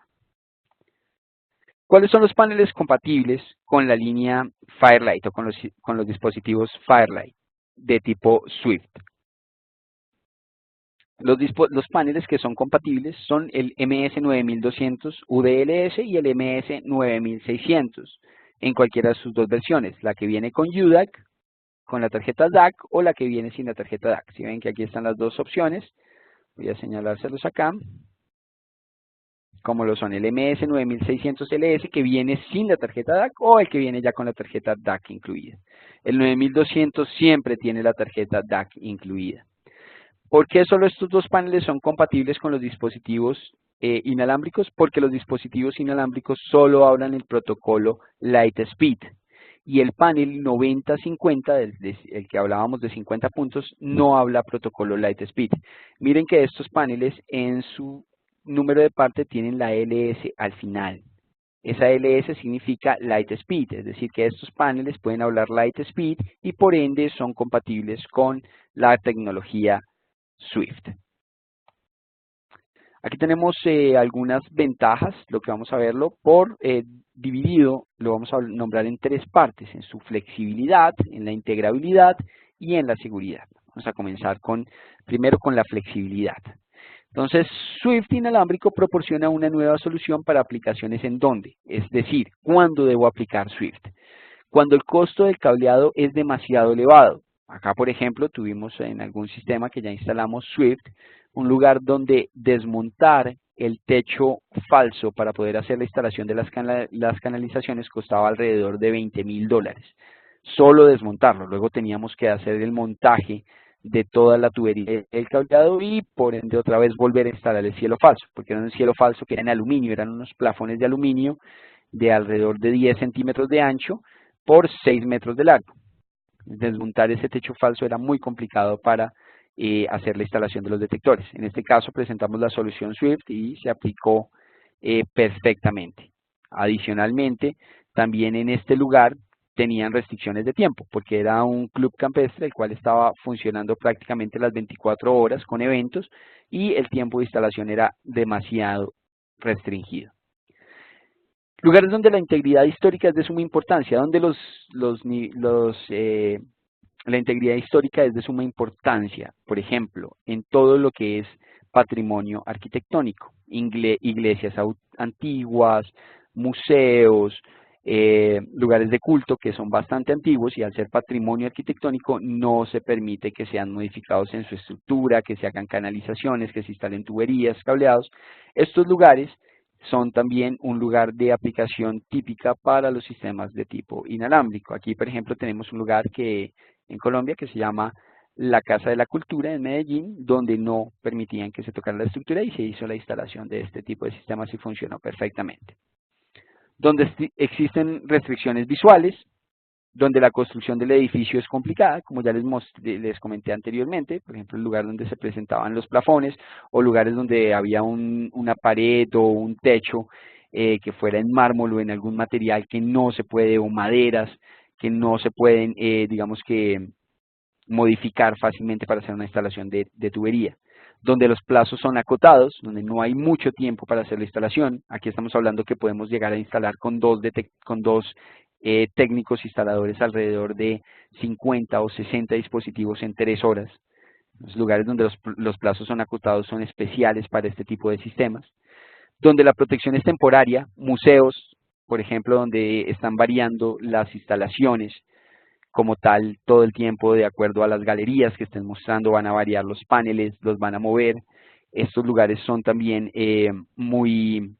¿Cuáles son los paneles compatibles con la línea Firelight o con los dispositivos Firelight de tipo Swift? Los paneles que son compatibles son el MS9200 UDLS y el MS9600 en cualquiera de sus dos versiones, la que viene con UDAC, con la tarjeta DAC o la que viene sin la tarjeta DAC. Si ven que aquí están las dos opciones, voy a señalárselos acá, como lo son el MS9600LS que viene sin la tarjeta DAC o el que viene ya con la tarjeta DAC incluida. El 9200 siempre tiene la tarjeta DAC incluida. ¿Por qué solo estos dos paneles son compatibles con los dispositivos inalámbricos? Porque los dispositivos inalámbricos solo hablan el protocolo Lightspeed. Y el panel 9050, el que hablábamos de 50 puntos, no habla protocolo Lightspeed. Miren que estos paneles en su número de parte tienen la LS al final. Esa LS significa Lightspeed, es decir, que estos paneles pueden hablar Lightspeed y por ende son compatibles con la tecnología Swift. Aquí tenemos algunas ventajas, lo que vamos a verlo por dividido, lo vamos a nombrar en tres partes, en su flexibilidad, en la integrabilidad y en la seguridad. Vamos a comenzar primero con la flexibilidad. Entonces, Swift inalámbrico proporciona una nueva solución para aplicaciones en donde, es decir, ¿cuándo debo aplicar Swift? Cuando el costo del cableado es demasiado elevado. Acá, por ejemplo, tuvimos en algún sistema que ya instalamos Swift, un lugar donde desmontar el techo falso para poder hacer la instalación de las canalizaciones costaba alrededor de $20.000. Solo desmontarlo. Luego teníamos que hacer el montaje de toda la tubería del cableado y por ende otra vez volver a instalar el cielo falso, porque era un cielo falso que era en aluminio, eran unos plafones de aluminio de alrededor de 10 centímetros de ancho por 6 metros de largo. Desmontar ese techo falso era muy complicado para hacer la instalación de los detectores. En este caso presentamos la solución Swift y se aplicó perfectamente. Adicionalmente, también en este lugar tenían restricciones de tiempo, porque era un club campestre el cual estaba funcionando prácticamente las 24 horas con eventos y el tiempo de instalación era demasiado restringido. Lugares donde la integridad histórica es de suma importancia, donde la integridad histórica es de suma importancia, por ejemplo, en todo lo que es patrimonio arquitectónico, iglesias antiguas, museos, lugares de culto que son bastante antiguos y al ser patrimonio arquitectónico no se permite que sean modificados en su estructura, que se hagan canalizaciones, que se instalen tuberías, cableados. Estos lugares son también un lugar de aplicación típica para los sistemas de tipo inalámbrico. Aquí, por ejemplo, tenemos un lugar en Colombia que se llama la Casa de la Cultura en Medellín, donde no permitían que se tocara la estructura y se hizo la instalación de este tipo de sistemas y funcionó perfectamente. Donde existen restricciones visuales, donde la construcción del edificio es complicada, como ya les comenté anteriormente, por ejemplo, el lugar donde se presentaban los plafones, o lugares donde había una pared o un techo que fuera en mármol o en algún material que no se puede, o maderas, que no se pueden, digamos que, modificar fácilmente para hacer una instalación de tubería. Donde los plazos son acotados, donde no hay mucho tiempo para hacer la instalación. Aquí estamos hablando que podemos llegar a instalar con dos técnicos instaladores alrededor de 50 o 60 dispositivos en 3 horas. Los lugares donde los plazos son acotados son especiales para este tipo de sistemas. Donde la protección es temporaria, museos, por ejemplo, donde están variando las instalaciones como tal todo el tiempo de acuerdo a las galerías que estén mostrando, van a variar los paneles, los van a mover. Estos lugares son también muy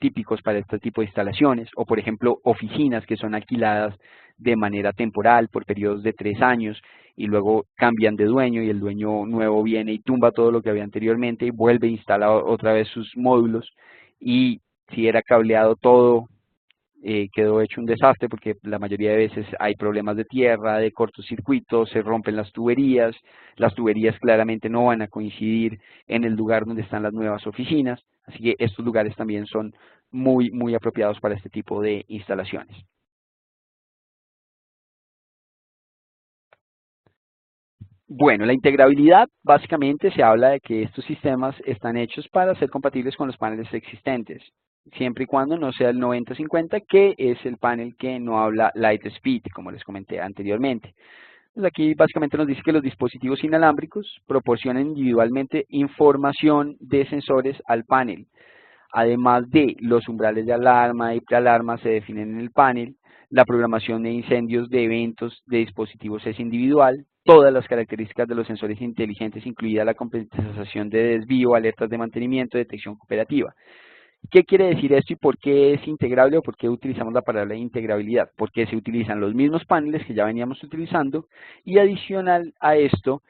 típicos para este tipo de instalaciones, o por ejemplo oficinas que son alquiladas de manera temporal por periodos de 3 años y luego cambian de dueño y el dueño nuevo viene y tumba todo lo que había anteriormente y vuelve e instala otra vez sus módulos, y si era cableado todo, quedó hecho un desastre porque la mayoría de veces hay problemas de tierra, de cortocircuitos, se rompen las tuberías claramente no van a coincidir en el lugar donde están las nuevas oficinas, así que estos lugares también son muy apropiados para este tipo de instalaciones. Bueno, la integrabilidad básicamente se habla de que estos sistemas están hechos para ser compatibles con los paneles existentes, siempre y cuando no sea el 90-50, que es el panel que no habla Lightspeed, como les comenté anteriormente. Pues aquí básicamente nos dice que los dispositivos inalámbricos proporcionan individualmente información de sensores al panel. Además de los umbrales de alarma y prealarma se definen en el panel, la programación de incendios de eventos de dispositivos es individual, todas las características de los sensores inteligentes, incluida la compensación de desvío, alertas de mantenimiento, detección cooperativa. ¿Qué quiere decir esto y por qué es integrable o por qué utilizamos la palabra integrabilidad? Porque se utilizan los mismos paneles que ya veníamos utilizando y adicional a esto,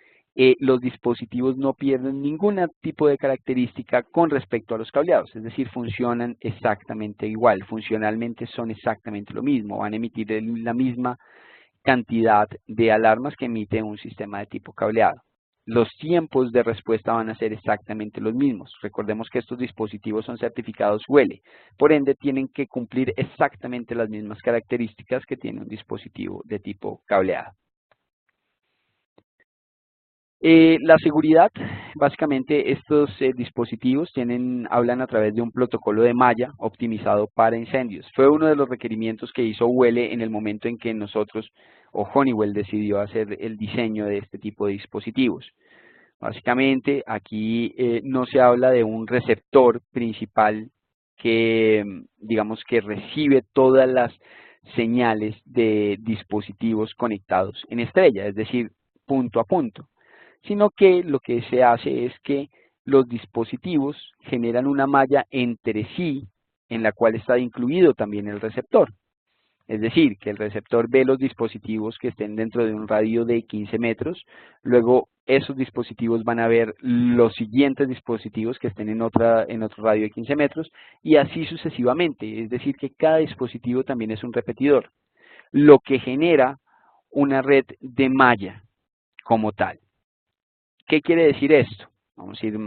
los dispositivos no pierden ningún tipo de característica con respecto a los cableados, es decir, funcionan exactamente igual, funcionalmente son exactamente lo mismo, van a emitir la misma cantidad de alarmas que emite un sistema de tipo cableado. Los tiempos de respuesta van a ser exactamente los mismos. Recordemos que estos dispositivos son certificados UL, por ende tienen que cumplir exactamente las mismas características que tiene un dispositivo de tipo cableado. La seguridad, básicamente estos dispositivos hablan a través de un protocolo de malla optimizado para incendios. Fue uno de los requerimientos que hizo UL en el momento en que nosotros, o Honeywell, decidió hacer el diseño de este tipo de dispositivos. Básicamente aquí no se habla de un receptor principal que, digamos, que recibe todas las señales de dispositivos conectados en estrella, es decir, punto a punto, sino que lo que se hace es que los dispositivos generan una malla entre sí en la cual está incluido también el receptor. Es decir, que el receptor ve los dispositivos que estén dentro de un radio de 15 metros, luego esos dispositivos van a ver los siguientes dispositivos que estén en otro radio de 15 metros y así sucesivamente, es decir, que cada dispositivo también es un repetidor, lo que genera una red de malla como tal. ¿Qué quiere decir esto? Vamos a ir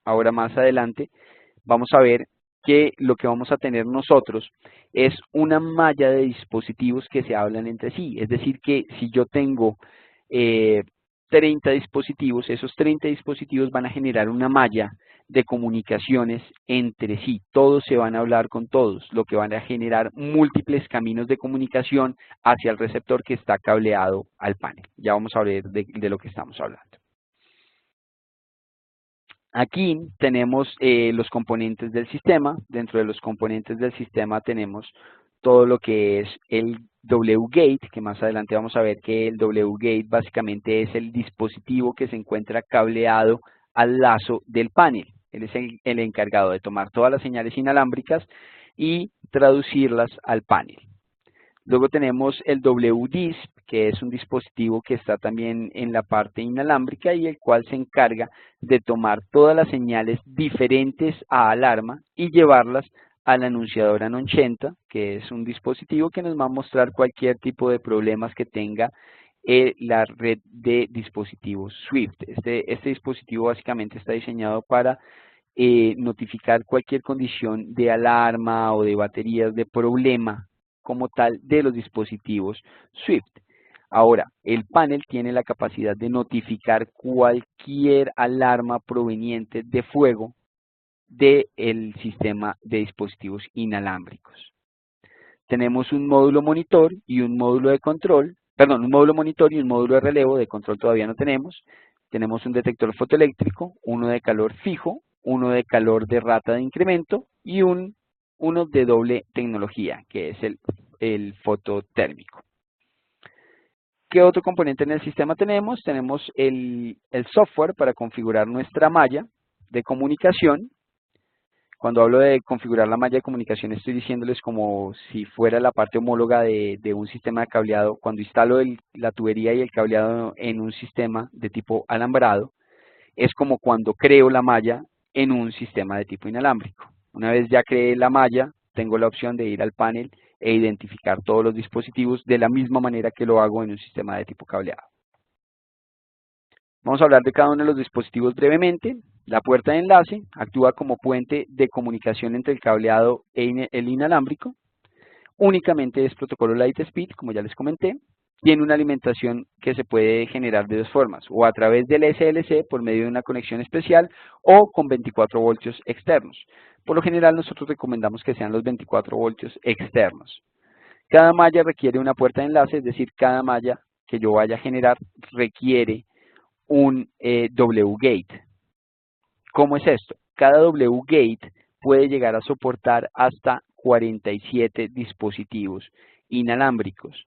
ahora más adelante, vamos a ver que lo que vamos a tener nosotros es una malla de dispositivos que se hablan entre sí. Es decir, que si yo tengo 30 dispositivos, esos 30 dispositivos van a generar una malla de comunicaciones entre sí. Todos se van a hablar con todos, lo que van a generar múltiples caminos de comunicación hacia el receptor que está cableado al panel. Ya vamos a ver de lo que estamos hablando. Aquí tenemos los componentes del sistema. Dentro de los componentes del sistema tenemos todo lo que es el W-Gate, que más adelante vamos a ver que el W-Gate básicamente es el dispositivo que se encuentra cableado al lazo del panel. Él es el encargado de tomar todas las señales inalámbricas y traducirlas al panel. Luego tenemos el WDISP, que es un dispositivo que está también en la parte inalámbrica y el cual se encarga de tomar todas las señales diferentes a alarma y llevarlas al anunciador AN80, que es un dispositivo que nos va a mostrar cualquier tipo de problemas que tenga la red de dispositivos Swift. Este dispositivo básicamente está diseñado para notificar cualquier condición de alarma o de baterías de problema como tal de los dispositivos Swift. Ahora, el panel tiene la capacidad de notificar cualquier alarma proveniente de fuego del sistema de dispositivos inalámbricos. Tenemos un módulo monitor y un módulo de control, perdón, un módulo monitor y un módulo de relevo, de control todavía no tenemos. Tenemos un detector fotoeléctrico, uno de calor fijo, uno de calor de rata de incremento y uno de doble tecnología, que es el fototérmico. ¿Qué otro componente en el sistema tenemos? Tenemos el software para configurar nuestra malla de comunicación, Cuando hablo de configurar la malla de comunicación, estoy diciéndoles como si fuera la parte homóloga de un sistema de cableado. Cuando instalo la tubería y el cableado en un sistema de tipo alambrado, es como cuando creo la malla en un sistema de tipo inalámbrico. Una vez ya creé la malla, tengo la opción de ir al panel e identificar todos los dispositivos de la misma manera que lo hago en un sistema de tipo cableado. Vamos a hablar de cada uno de los dispositivos brevemente. La puerta de enlace actúa como puente de comunicación entre el cableado e el inalámbrico. Únicamente es protocolo Lightspeed, como ya les comenté. Tiene una alimentación que se puede generar de dos formas, o a través del SLC por medio de una conexión especial o con 24 voltios externos. Por lo general nosotros recomendamos que sean los 24 voltios externos. Cada malla requiere una puerta de enlace, es decir, cada malla que yo vaya a generar requiere un W-gate. ¿Cómo es esto? Cada W-gate puede llegar a soportar hasta 47 dispositivos inalámbricos.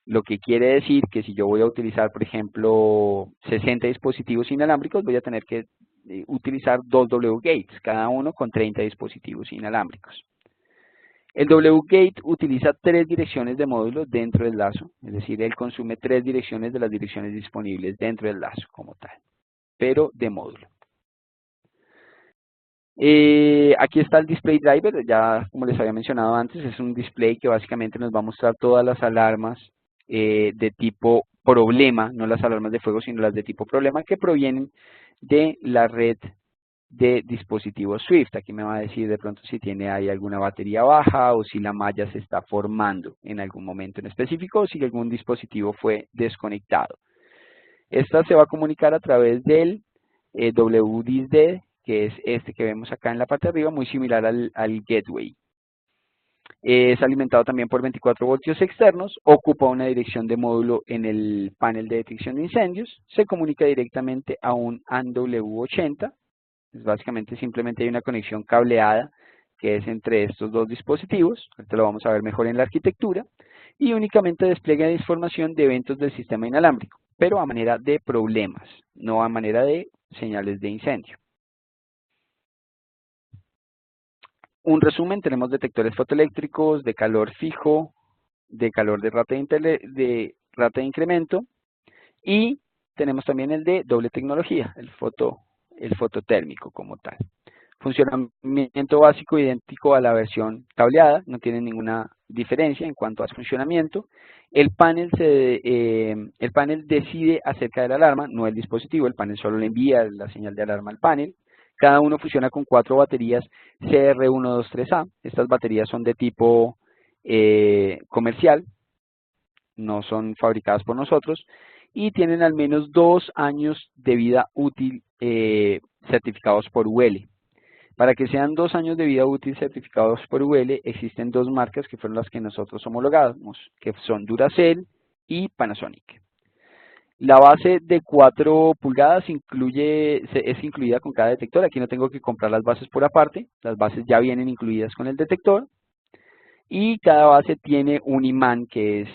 Lo que quiere decir que si yo voy a utilizar, por ejemplo, 60 dispositivos inalámbricos, voy a tener que utilizar dos W-gates, cada uno con 30 dispositivos inalámbricos. El W-gate utiliza 3 direcciones de módulo dentro del lazo, es decir, él consume 3 direcciones de las direcciones disponibles dentro del lazo como tal, pero de módulo. Aquí está el display driver, ya como les había mencionado antes, es un display que básicamente nos va a mostrar todas las alarmas de tipo problema, no las alarmas de fuego, sino las de tipo problema que provienen de la red de dispositivos Swift. Aquí me va a decir de pronto si tiene ahí alguna batería baja o si la malla se está formando en algún momento en específico o si algún dispositivo fue desconectado. Esta se va a comunicar a través del WDSD, que es este que vemos acá en la parte de arriba, muy similar al gateway. Es alimentado también por 24 voltios externos, ocupa una dirección de módulo en el panel de detección de incendios, se comunica directamente a un ANW80, básicamente simplemente hay una conexión cableada que es entre estos dos dispositivos, ahorita lo vamos a ver mejor en la arquitectura, y únicamente despliega información de eventos del sistema inalámbrico, pero a manera de problemas, no a manera de señales de incendio. Un resumen, tenemos detectores fotoeléctricos de calor fijo, de calor de rata de incremento, y tenemos también el de doble tecnología, el fototérmico como tal. Funcionamiento básico idéntico a la versión cableada, no tiene ninguna diferencia en cuanto a su funcionamiento. El panel decide acerca de la alarma, no el dispositivo, el panel solo le envía la señal de alarma al panel. Cada uno funciona con 4 baterías CR123A. Estas baterías son de tipo comercial, no son fabricadas por nosotros, y tienen al menos 2 años de vida útil certificados por UL. Para que sean 2 años de vida útil certificados por UL, existen 2 marcas que fueron las que nosotros homologamos, que son Duracell y Panasonic. La base de 4 pulgadas es incluida con cada detector. Aquí no tengo que comprar las bases por aparte, las bases ya vienen incluidas con el detector. Y cada base tiene un imán que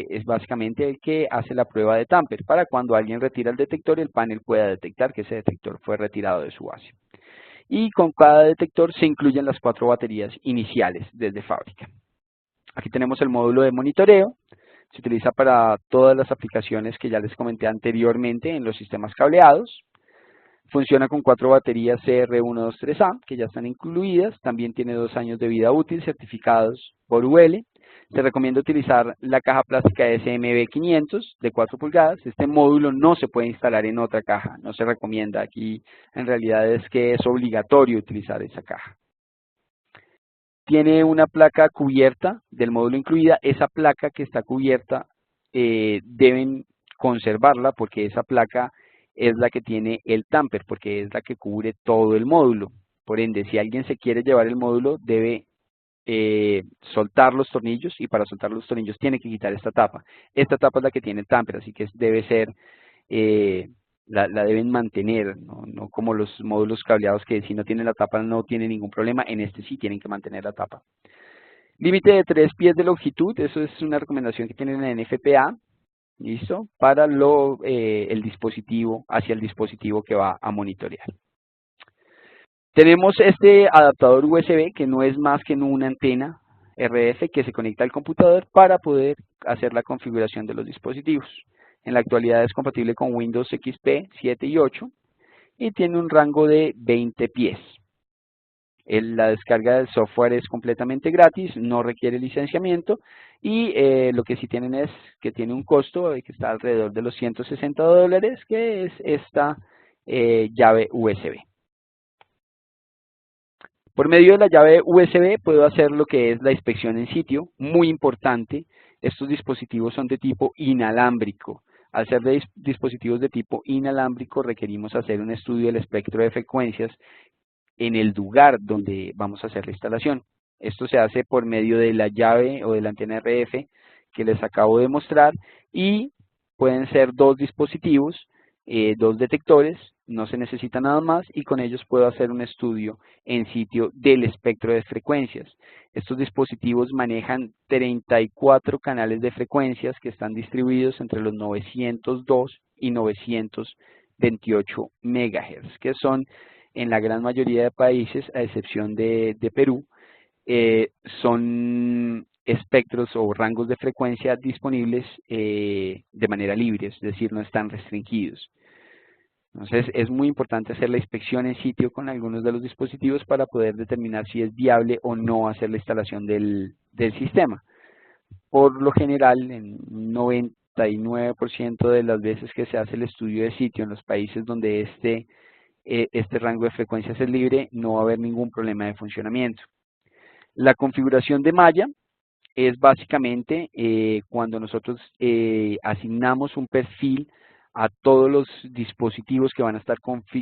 es básicamente el que hace la prueba de tamper. Para cuando alguien retira el detector, el panel pueda detectar que ese detector fue retirado de su base. Y con cada detector se incluyen las 4 baterías iniciales desde fábrica. Aquí tenemos el módulo de monitoreo. Se utiliza para todas las aplicaciones que ya les comenté anteriormente en los sistemas cableados. Funciona con 4 baterías CR123A que ya están incluidas. También tiene 2 años de vida útil certificados por UL. Se recomienda utilizar la caja plástica SMB500 de 4 pulgadas. Este módulo no se puede instalar en otra caja, no se recomienda. Aquí en realidad es que es obligatorio utilizar esa caja. Tiene una placa cubierta del módulo incluida. Esa placa que está cubierta deben conservarla porque esa placa es la que tiene el tamper, porque es la que cubre todo el módulo. Por ende, si alguien se quiere llevar el módulo, debe soltar los tornillos, y para soltar los tornillos tiene que quitar esta tapa. Esta tapa es la que tiene el tamper, así que debe ser, la deben mantener, no como los módulos cableados que si no tienen la tapa no tiene ningún problema, en este sí tienen que mantener la tapa. Límite de 3 pies de longitud, eso es una recomendación que tienen en NFPA, ¿listo? Para el dispositivo, hacia el dispositivo que va a monitorear. Tenemos este adaptador USB que no es más que una antena RF que se conecta al computador para poder hacer la configuración de los dispositivos. En la actualidad es compatible con Windows XP 7 y 8 y tiene un rango de 20 pies. La descarga del software es completamente gratis, no requiere licenciamiento y lo que sí tienen es que tiene un costo que está alrededor de los $160, que es esta llave USB. Por medio de la llave USB puedo hacer lo que es la inspección en sitio, muy importante. Estos dispositivos son de tipo inalámbrico. Al ser dispositivos de tipo inalámbrico requerimos hacer un estudio del espectro de frecuencias en el lugar donde vamos a hacer la instalación. Esto se hace por medio de la llave o de la antena RF que les acabo de mostrar y pueden ser dos dispositivos, dos detectores, no se necesita nada más y con ellos puedo hacer un estudio en sitio del espectro de frecuencias. Estos dispositivos manejan 34 canales de frecuencias que están distribuidos entre los 902 y 928 MHz, que son en la gran mayoría de países, a excepción de Perú, son espectros o rangos de frecuencia disponibles de manera libre, es decir, no están restringidos. Entonces es muy importante hacer la inspección en sitio con algunos de los dispositivos para poder determinar si es viable o no hacer la instalación del sistema. Por lo general, en 99% de las veces que se hace el estudio de sitio en los países donde este rango de frecuencias es libre, no va a haber ningún problema de funcionamiento. La configuración de malla es básicamente cuando nosotros asignamos un perfil a todos los dispositivos que van a estar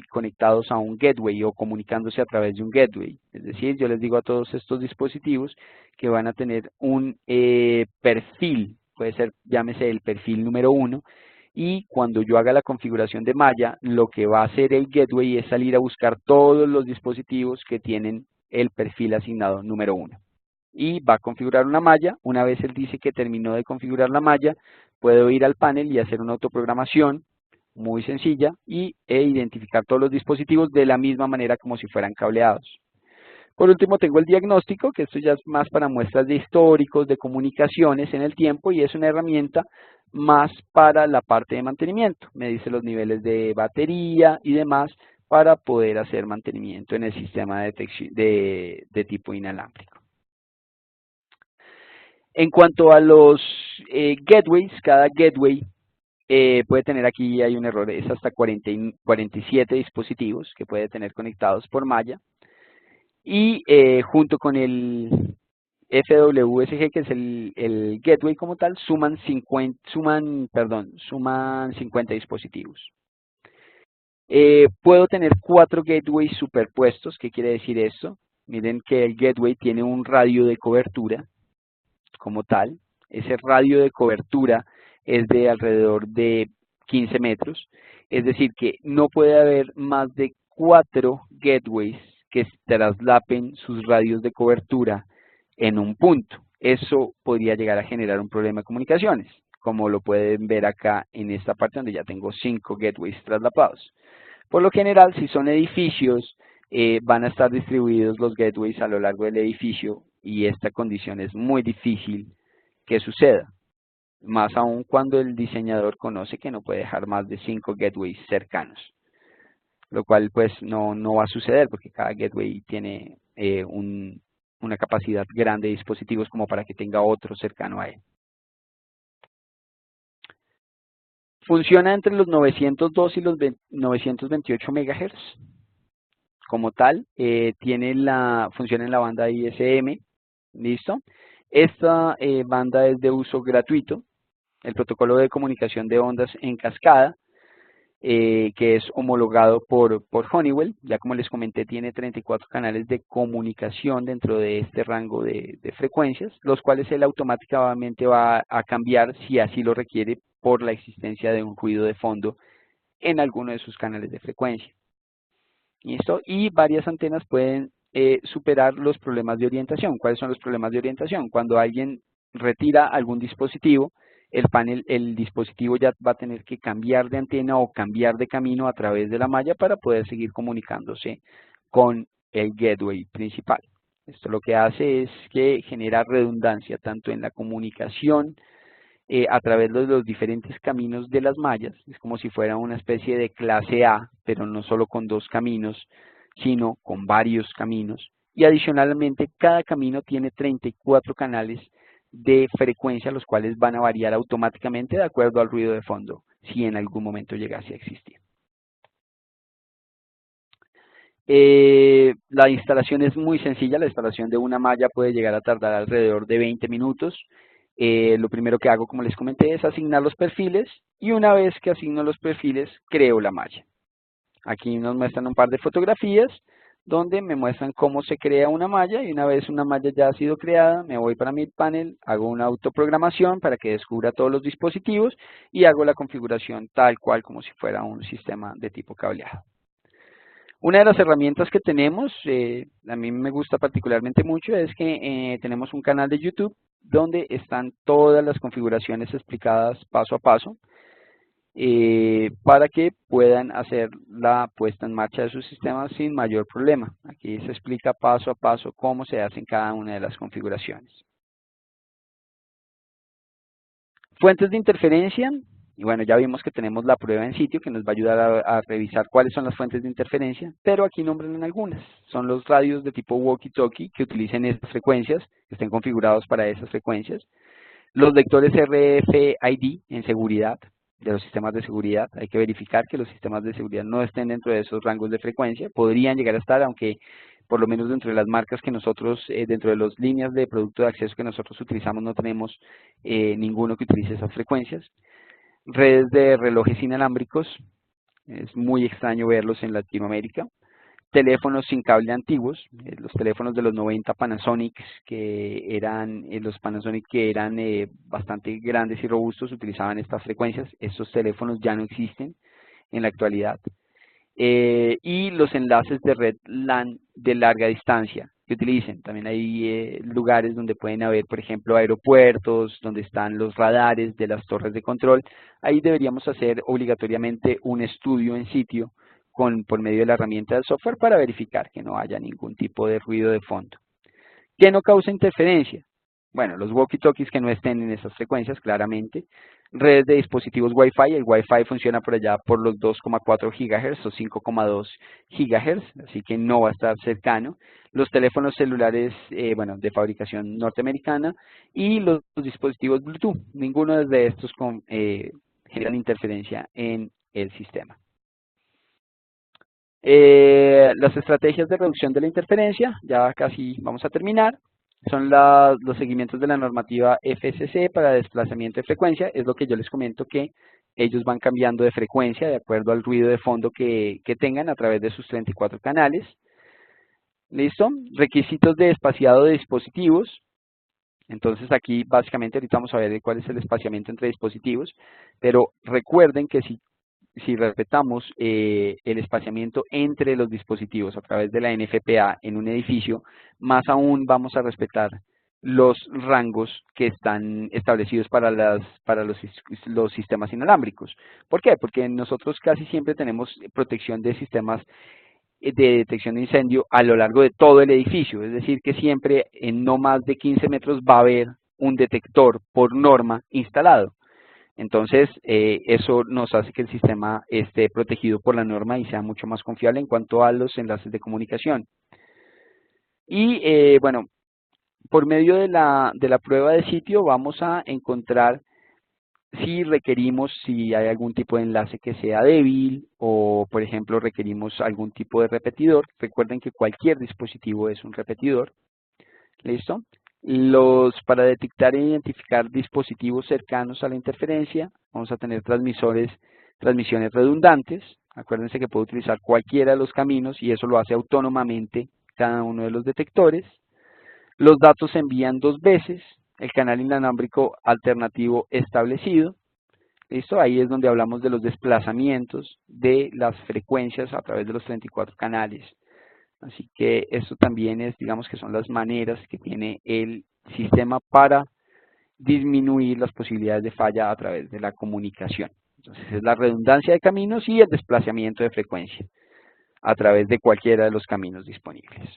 conectados a un gateway o comunicándose a través de un gateway. Es decir, yo les digo a todos estos dispositivos que van a tener un perfil, puede ser, llámese el perfil número 1, y cuando yo haga la configuración de malla, lo que va a hacer el gateway es salir a buscar todos los dispositivos que tienen el perfil asignado número 1 y va a configurar una malla. Una vez él dice que terminó de configurar la malla, puedo ir al panel y hacer una autoprogramación muy sencilla e identificar todos los dispositivos de la misma manera como si fueran cableados. Por último tengo el diagnóstico, que esto ya es más para muestras de históricos, de comunicaciones en el tiempo y es una herramienta más para la parte de mantenimiento. Me dice los niveles de batería y demás para poder hacer mantenimiento en el sistema de detección de tipo inalámbrico. En cuanto a los gateways, cada gateway puede tener, aquí hay un error, es hasta 47 dispositivos que puede tener conectados por malla. Y junto con el FWSG, que es el gateway como tal, suman 50 dispositivos. Puedo tener 4 gateways superpuestos. ¿Qué quiere decir esto? Miren que el gateway tiene un radio de cobertura como tal. Ese radio de cobertura es de alrededor de 15 metros. Es decir, que no puede haber más de 4 gateways que traslapen sus radios de cobertura en un punto. Eso podría llegar a generar un problema de comunicaciones, como lo pueden ver acá en esta parte donde ya tengo 5 gateways traslapados. Por lo general, si son edificios, van a estar distribuidos los gateways a lo largo del edificio y esta condición es muy difícil que suceda, más aún cuando el diseñador conoce que no puede dejar más de 5 gateways cercanos, lo cual pues no va a suceder porque cada gateway tiene una capacidad grande de dispositivos como para que tenga otro cercano a él. Funciona entre los 902 y los 928 MHz. Como tal, funciona en la banda ISM, ¿listo? Esta banda es de uso gratuito, el protocolo de comunicación de ondas en cascada, que es homologado por Honeywell. Ya como les comenté, tiene 34 canales de comunicación dentro de este rango de frecuencias, los cuales él automáticamente va a cambiar si así lo requiere por la existencia de un ruido de fondo en alguno de sus canales de frecuencia. ¿Listo? Y varias antenas pueden superar los problemas de orientación. ¿Cuáles son los problemas de orientación? Cuando alguien retira algún dispositivo, el dispositivo ya va a tener que cambiar de antena o cambiar de camino a través de la malla para poder seguir comunicándose con el gateway principal. Esto lo que hace es que genera redundancia tanto en la comunicación a través de los diferentes caminos de las mallas. Es como si fuera una especie de clase A, pero no solo con dos caminos, sino con varios caminos. Y adicionalmente, cada camino tiene 34 canales de frecuencia, los cuales van a variar automáticamente de acuerdo al ruido de fondo, si en algún momento llegase a existir. La instalación es muy sencilla, la instalación de una malla puede llegar a tardar alrededor de 20 minutos. Lo primero que hago, como les comenté, es asignar los perfiles y una vez que asigno los perfiles, creo la malla. Aquí nos muestran un par de fotografías donde me muestran cómo se crea una malla y una vez una malla ya ha sido creada, me voy para mi panel, hago una autoprogramación para que descubra todos los dispositivos y hago la configuración tal cual como si fuera un sistema de tipo cableado. Una de las herramientas que tenemos, a mí me gusta particularmente mucho, es que tenemos un canal de YouTube donde están todas las configuraciones explicadas paso a paso para que puedan hacer la puesta en marcha de su sistema sin mayor problema. Aquí se explica paso a paso cómo se hacen cada una de las configuraciones. Fuentes de interferencia. Y bueno, ya vimos que tenemos la prueba en sitio que nos va a ayudar a revisar cuáles son las fuentes de interferencia, pero aquí nombran algunas. Son los radios de tipo walkie-talkie que utilicen estas frecuencias, que estén configurados para esas frecuencias. Los lectores RFID en seguridad, de los sistemas de seguridad. Hay que verificar que los sistemas de seguridad no estén dentro de esos rangos de frecuencia. Podrían llegar a estar, aunque por lo menos dentro de las marcas que nosotros, dentro de las líneas de producto de acceso que nosotros utilizamos, no tenemos ninguno que utilice esas frecuencias. Redes de relojes inalámbricos, es muy extraño verlos en Latinoamérica. Teléfonos sin cable antiguos, los teléfonos de los 90 Panasonic, los Panasonic que eran bastante grandes y robustos, utilizaban estas frecuencias. Estos teléfonos ya no existen en la actualidad. Y los enlaces de red LAN de larga distancia que utilicen. También hay lugares donde pueden haber, por ejemplo, aeropuertos, donde están los radares de las torres de control. Ahí deberíamos hacer obligatoriamente un estudio en sitio por medio de la herramienta del software para verificar que no haya ningún tipo de ruido de fondo. ¿Qué no causa interferencia? Bueno, los walkie-talkies que no estén en esas frecuencias, claramente. Redes de dispositivos Wi-Fi, el Wi-Fi funciona por allá por los 2,4 GHz o 5,2 GHz, así que no va a estar cercano. Los teléfonos celulares, bueno, de fabricación norteamericana y los dispositivos Bluetooth. Ninguno de estos generan interferencia en el sistema. Las estrategias de reducción de la interferencia, ya casi vamos a terminar, son los seguimientos de la normativa FCC para desplazamiento de frecuencia. Es lo que yo les comento, que ellos van cambiando de frecuencia de acuerdo al ruido de fondo que tengan a través de sus 34 canales. ¿Listo? Requisitos de espaciado de dispositivos. Entonces aquí básicamente ahorita vamos a ver cuál es el espaciamiento entre dispositivos, pero recuerden que si respetamos el espaciamiento entre los dispositivos a través de la NFPA en un edificio, más aún vamos a respetar los rangos que están establecidos para los sistemas inalámbricos. ¿Por qué? Porque nosotros casi siempre tenemos protección de sistemas de detección de incendio a lo largo de todo el edificio, es decir, que siempre en no más de 15 metros va a haber un detector por norma instalado. Entonces, eso nos hace que el sistema esté protegido por la norma y sea mucho más confiable en cuanto a los enlaces de comunicación. Y bueno, por medio de la prueba de sitio vamos a encontrar si hay algún tipo de enlace que sea débil o, por ejemplo, requerimos algún tipo de repetidor. Recuerden que cualquier dispositivo es un repetidor. ¿Listo? Para detectar e identificar dispositivos cercanos a la interferencia, vamos a tener transmisiones redundantes. Acuérdense que puedo utilizar cualquiera de los caminos y eso lo hace autónomamente cada uno de los detectores. Los datos se envían 2 veces, el canal inalámbrico alternativo establecido. ¿Listo? Ahí es donde hablamos de los desplazamientos de las frecuencias a través de los 34 canales. Así que esto también digamos que son las maneras que tiene el sistema para disminuir las posibilidades de falla a través de la comunicación. Entonces es la redundancia de caminos y el desplazamiento de frecuencia. a través de cualquiera de los caminos disponibles.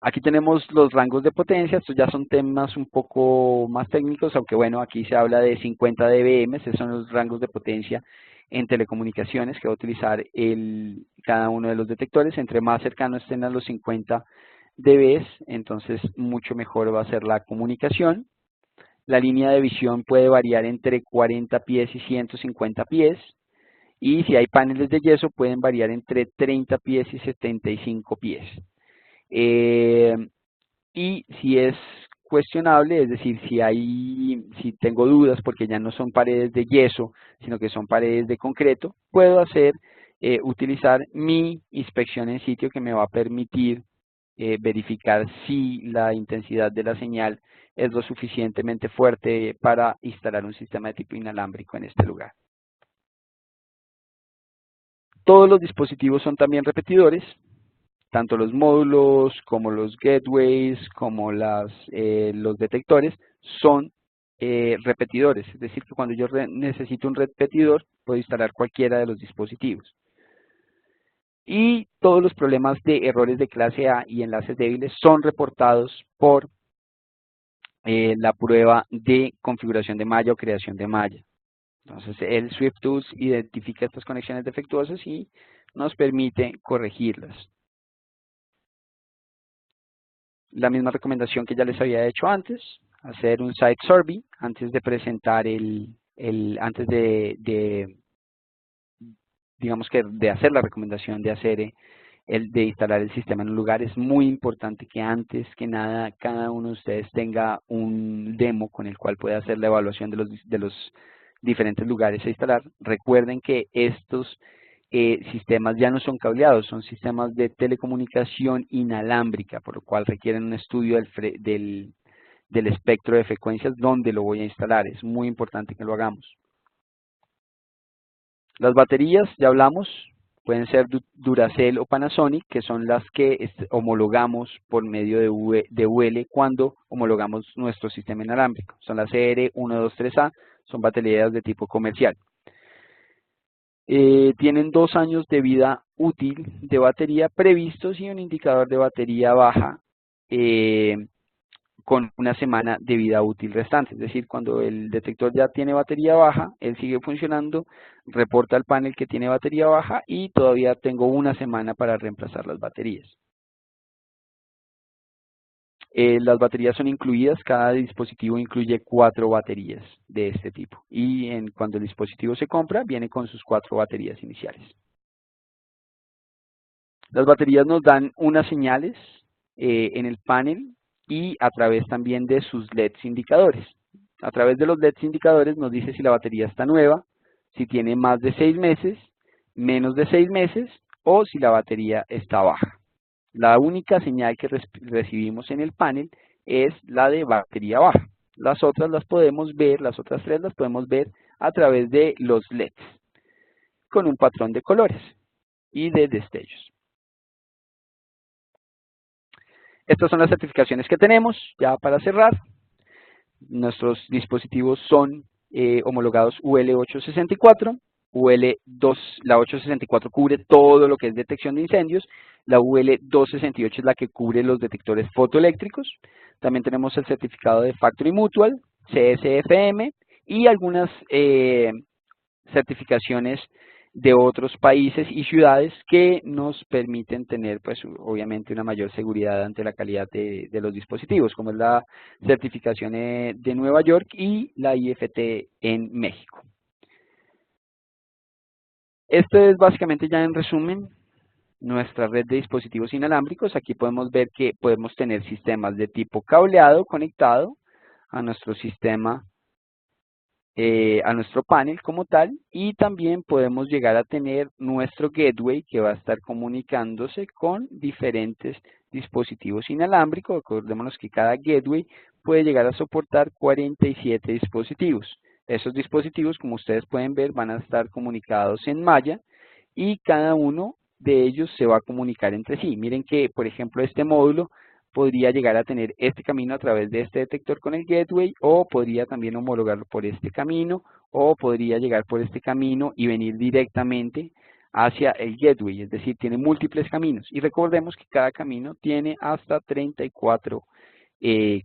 Aquí tenemos los rangos de potencia. Estos ya son temas un poco más técnicos, aunque bueno, aquí se habla de 50 dBm, esos son los rangos de potencia en telecomunicaciones que va a utilizar cada uno de los detectores. Entre más cercanos estén a los 50 dB, entonces mucho mejor va a ser la comunicación. La línea de visión puede variar entre 40 pies y 150 pies. Y si hay paneles de yeso, pueden variar entre 30 pies y 75 pies. Y si es cuestionable, es decir, si tengo dudas porque ya no son paredes de yeso, sino que son paredes de concreto, puedo utilizar mi inspección en sitio, que me va a permitir verificar si la intensidad de la señal es lo suficientemente fuerte para instalar un sistema de tipo inalámbrico en este lugar. Todos los dispositivos son también repetidores. Tanto los módulos como los gateways como los detectores son repetidores, es decir, que cuando yo necesito un repetidor puedo instalar cualquiera de los dispositivos. Y todos los problemas de errores de clase A y enlaces débiles son reportados por la prueba de configuración de malla o creación de malla. Entonces el SwiftTools identifica estas conexiones defectuosas y nos permite corregirlas. La misma recomendación que ya les había hecho antes, hacer un site survey antes de presentar antes digamos que de hacer la recomendación de hacer de instalar el sistema en un lugar. Es muy importante que antes que nada cada uno de ustedes tenga un demo con el cual pueda hacer la evaluación de los diferentes lugares a instalar. Recuerden que estos sistemas ya no son cableados, son sistemas de telecomunicación inalámbrica, por lo cual requieren un estudio del espectro de frecuencias donde lo voy a instalar. Es muy importante que lo hagamos. Las baterías, ya hablamos, pueden ser Duracell o Panasonic, que son las que homologamos por medio de UL cuando homologamos nuestro sistema inalámbrico. Son las CR123A, son baterías de tipo comercial. Tienen 2 años de vida útil de batería previstos y un indicador de batería baja con 1 semana de vida útil restante. Es decir, cuando el detector ya tiene batería baja, él sigue funcionando, reporta al panel que tiene batería baja y todavía tengo 1 semana para reemplazar las baterías. Las baterías son incluidas, cada dispositivo incluye 4 baterías de este tipo. Y cuando el dispositivo se compra, viene con sus 4 baterías iniciales. Las baterías nos dan unas señales en el panel y a través también de sus LEDs indicadores. A través de los LEDs indicadores nos dice si la batería está nueva, si tiene más de 6 meses, menos de 6 meses o si la batería está baja. La única señal que recibimos en el panel es la de batería baja. Las otras las podemos ver, las otras 3 las podemos ver a través de los LEDs con un patrón de colores y de destellos. Estas son las certificaciones que tenemos, ya para cerrar. Nuestros dispositivos son homologados UL864, la 864 cubre todo lo que es detección de incendios, la UL268 es la que cubre los detectores fotoeléctricos. También tenemos el certificado de Factory Mutual, CSFM y algunas certificaciones de otros países y ciudades que nos permiten tener, pues, obviamente una mayor seguridad ante la calidad de los dispositivos, como es la certificación de Nueva York y la IFT en México. Esto es básicamente ya en resumen nuestra red de dispositivos inalámbricos. Aquí podemos ver que podemos tener sistemas de tipo cableado conectado a nuestro sistema, a nuestro panel como tal, y también podemos llegar a tener nuestro gateway que va a estar comunicándose con diferentes dispositivos inalámbricos. Recordémonos que cada gateway puede llegar a soportar 47 dispositivos. Esos dispositivos, como ustedes pueden ver, van a estar comunicados en malla y cada uno de ellos se va a comunicar entre sí. Miren que, por ejemplo, este módulo podría llegar a tener este camino a través de este detector con el gateway, o podría también homologarlo por este camino, o podría llegar por este camino y venir directamente hacia el gateway, es decir, tiene múltiples caminos. Y recordemos que cada camino tiene hasta 34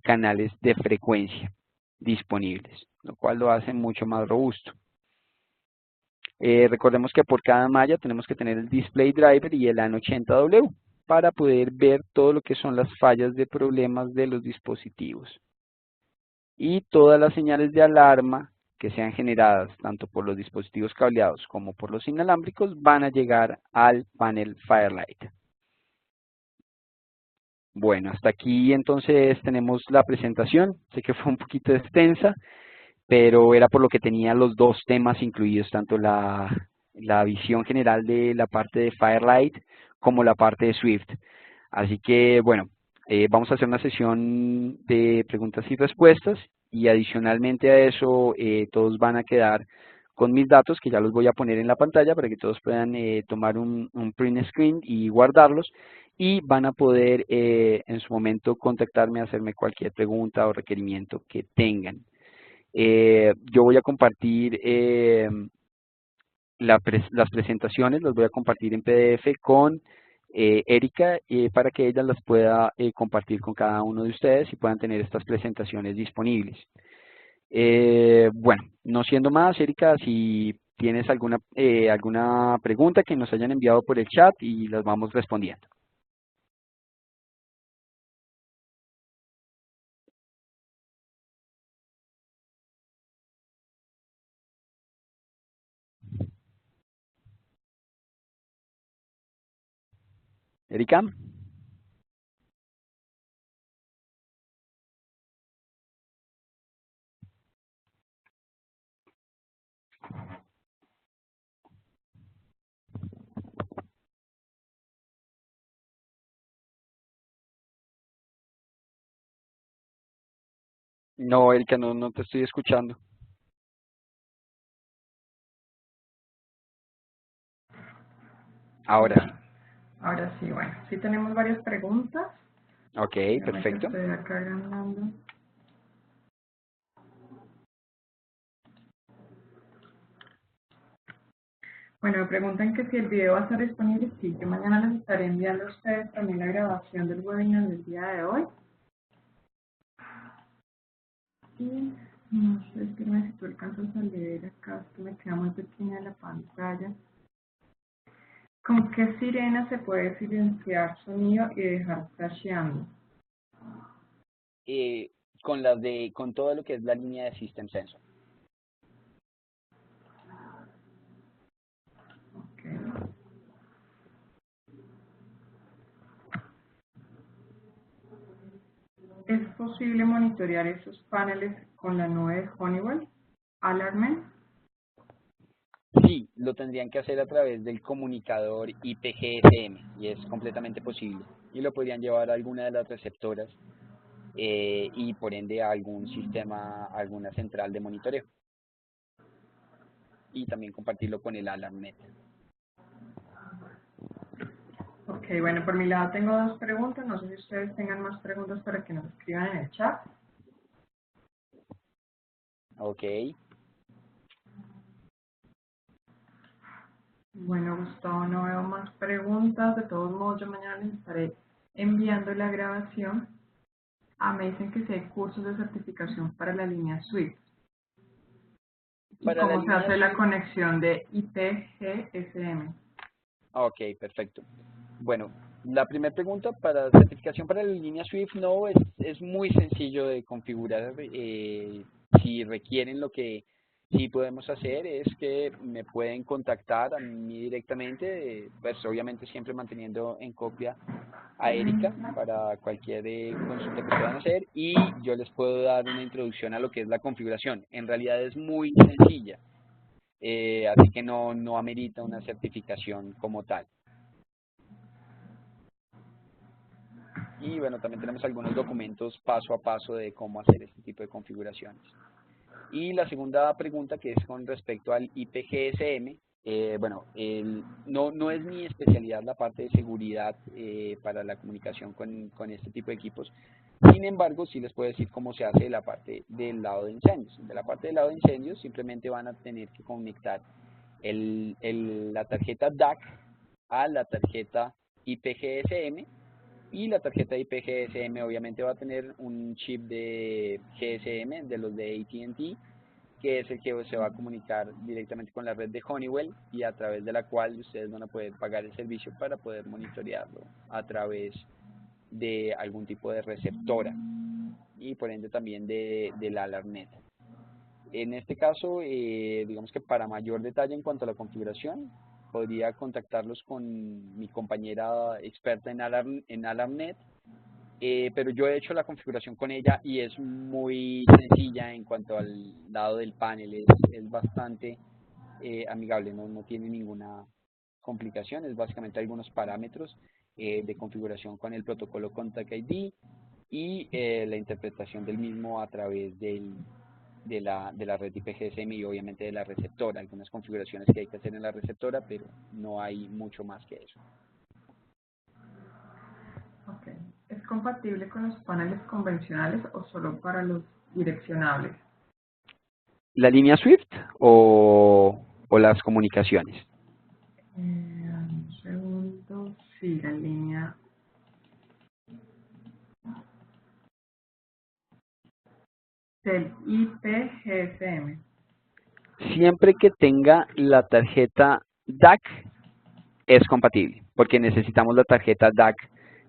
canales de frecuencia disponibles, lo cual lo hace mucho más robusto. Recordemos que por cada malla tenemos que tener el display driver y el AN80W para poder ver todo lo que son las fallas de problemas de los dispositivos. Y todas las señales de alarma que sean generadas tanto por los dispositivos cableados como por los inalámbricos van a llegar al panel Firelight. Bueno, hasta aquí entonces tenemos la presentación. Sé que fue un poquito extensa, pero era por lo que tenía los dos temas incluidos, tanto la visión general de la parte de Firelight como la parte de Swift. Así que, bueno, vamos a hacer una sesión de preguntas y respuestas y adicionalmente a eso todos van a quedar con mis datos que ya los voy a poner en la pantalla para que todos puedan tomar un print screen y guardarlos y van a poder en su momento contactarme, hacerme cualquier pregunta o requerimiento que tengan. Yo voy a compartir las presentaciones, las voy a compartir en PDF con Erika para que ella las pueda compartir con cada uno de ustedes y puedan tener estas presentaciones disponibles. Bueno, no siendo más, Erika, si tienes alguna pregunta que nos hayan enviado por el chat y las vamos respondiendo. Erika. No, Erika, no te estoy escuchando. Ahora sí. Ahora sí, bueno, sí tenemos varias preguntas. Ok, perfecto. Estoy acá agrandando. Bueno, me preguntan que si el video va a estar disponible. Sí, yo mañana les estaré enviando a ustedes también la grabación del webinar del día de hoy. Y no sé, espérame si tú alcanzas a leer acá, es que me queda muy pequeña la pantalla. ¿Con qué sirena se puede silenciar sonido y dejar flasheando? Con todo lo que es la línea de System Sensor. Okay. ¿Es posible monitorear esos paneles con la nube de Honeywell? Alarmen. Sí, lo tendrían que hacer a través del comunicador IP-GSM y es completamente posible. Y lo podrían llevar a alguna de las receptoras y por ende a algún sistema, alguna central de monitoreo. Y también compartirlo con el AlarmNet. Ok, bueno, por mi lado tengo dos preguntas. No sé si ustedes tengan más preguntas para que nos escriban en el chat. Ok. Bueno, Gustavo, no veo más preguntas. De todos modos, yo mañana les estaré enviando la grabación. Me dicen que si hay cursos de certificación para la línea Swift. ¿Y Para la cómo se línea hace la Swift. conexión de IP-GSM? Ok, perfecto. Bueno, la primera pregunta para certificación para la línea Swift no es muy sencillo de configurar. Si requieren lo que sí podemos hacer es que me pueden contactar a mí directamente, pues obviamente siempre manteniendo en copia a Erika para cualquier consulta que puedan hacer y yo les puedo dar una introducción a lo que es la configuración. En realidad es muy sencilla, así que no amerita una certificación como tal. Y bueno, también tenemos algunos documentos paso a paso de cómo hacer este tipo de configuraciones. Y la segunda pregunta, que es con respecto al IP-GSM, bueno, no es mi especialidad la parte de seguridad para la comunicación con este tipo de equipos. Sin embargo, sí les puedo decir cómo se hace la parte del lado de incendios. De la parte del lado de incendios, simplemente van a tener que conectar la tarjeta DAC a la tarjeta IP GSM, y la tarjeta IP GSM obviamente va a tener un chip de GSM de los de AT&T, que es el que se va a comunicar directamente con la red de Honeywell y a través de la cual ustedes van a poder pagar el servicio para poder monitorearlo a través de algún tipo de receptora y por ende también de la AlarmNet. En este caso, digamos que para mayor detalle en cuanto a la configuración, podría contactarlos con mi compañera experta en AlarmNet, pero yo he hecho la configuración con ella y es muy sencilla en cuanto al lado del panel, es bastante amigable, no tiene ninguna complicación, es básicamente algunos parámetros de configuración con el protocolo Contact ID y la interpretación del mismo a través de la red IP GSM y obviamente de la receptora, algunas configuraciones que hay que hacer en la receptora, pero no hay mucho más que eso. Ok. ¿Es compatible con los paneles convencionales o solo para los direccionables? ¿La línea Swift o las comunicaciones? Un segundo. Sí, la línea del IP GSM. Siempre que tenga la tarjeta DAC es compatible, porque necesitamos la tarjeta DAC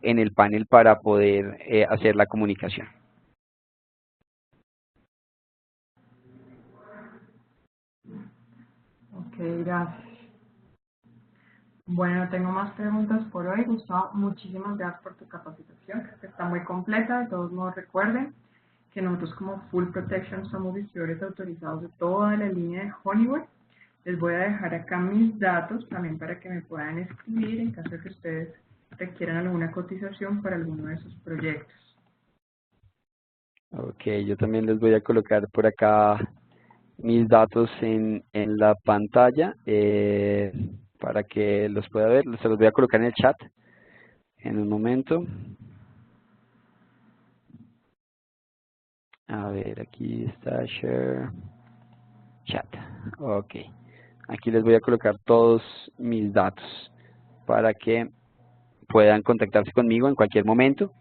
en el panel para poder hacer la comunicación. Ok, gracias. Bueno, no tengo más preguntas por hoy. Gustavo, muchísimas gracias por tu capacitación, que está muy completa. De todos modos, recuerden que nosotros como Full Protection somos distribuidores autorizados de toda la línea de Honeywell. Les voy a dejar acá mis datos también para que me puedan escribir en caso de que ustedes requieran alguna cotización para alguno de sus proyectos. Ok, yo también les voy a colocar por acá mis datos en la pantalla para que los pueda ver. Se los voy a colocar en el chat en un momento. A ver, aquí está Share Chat. Ok, aquí les voy a colocar todos mis datos para que puedan contactarse conmigo en cualquier momento.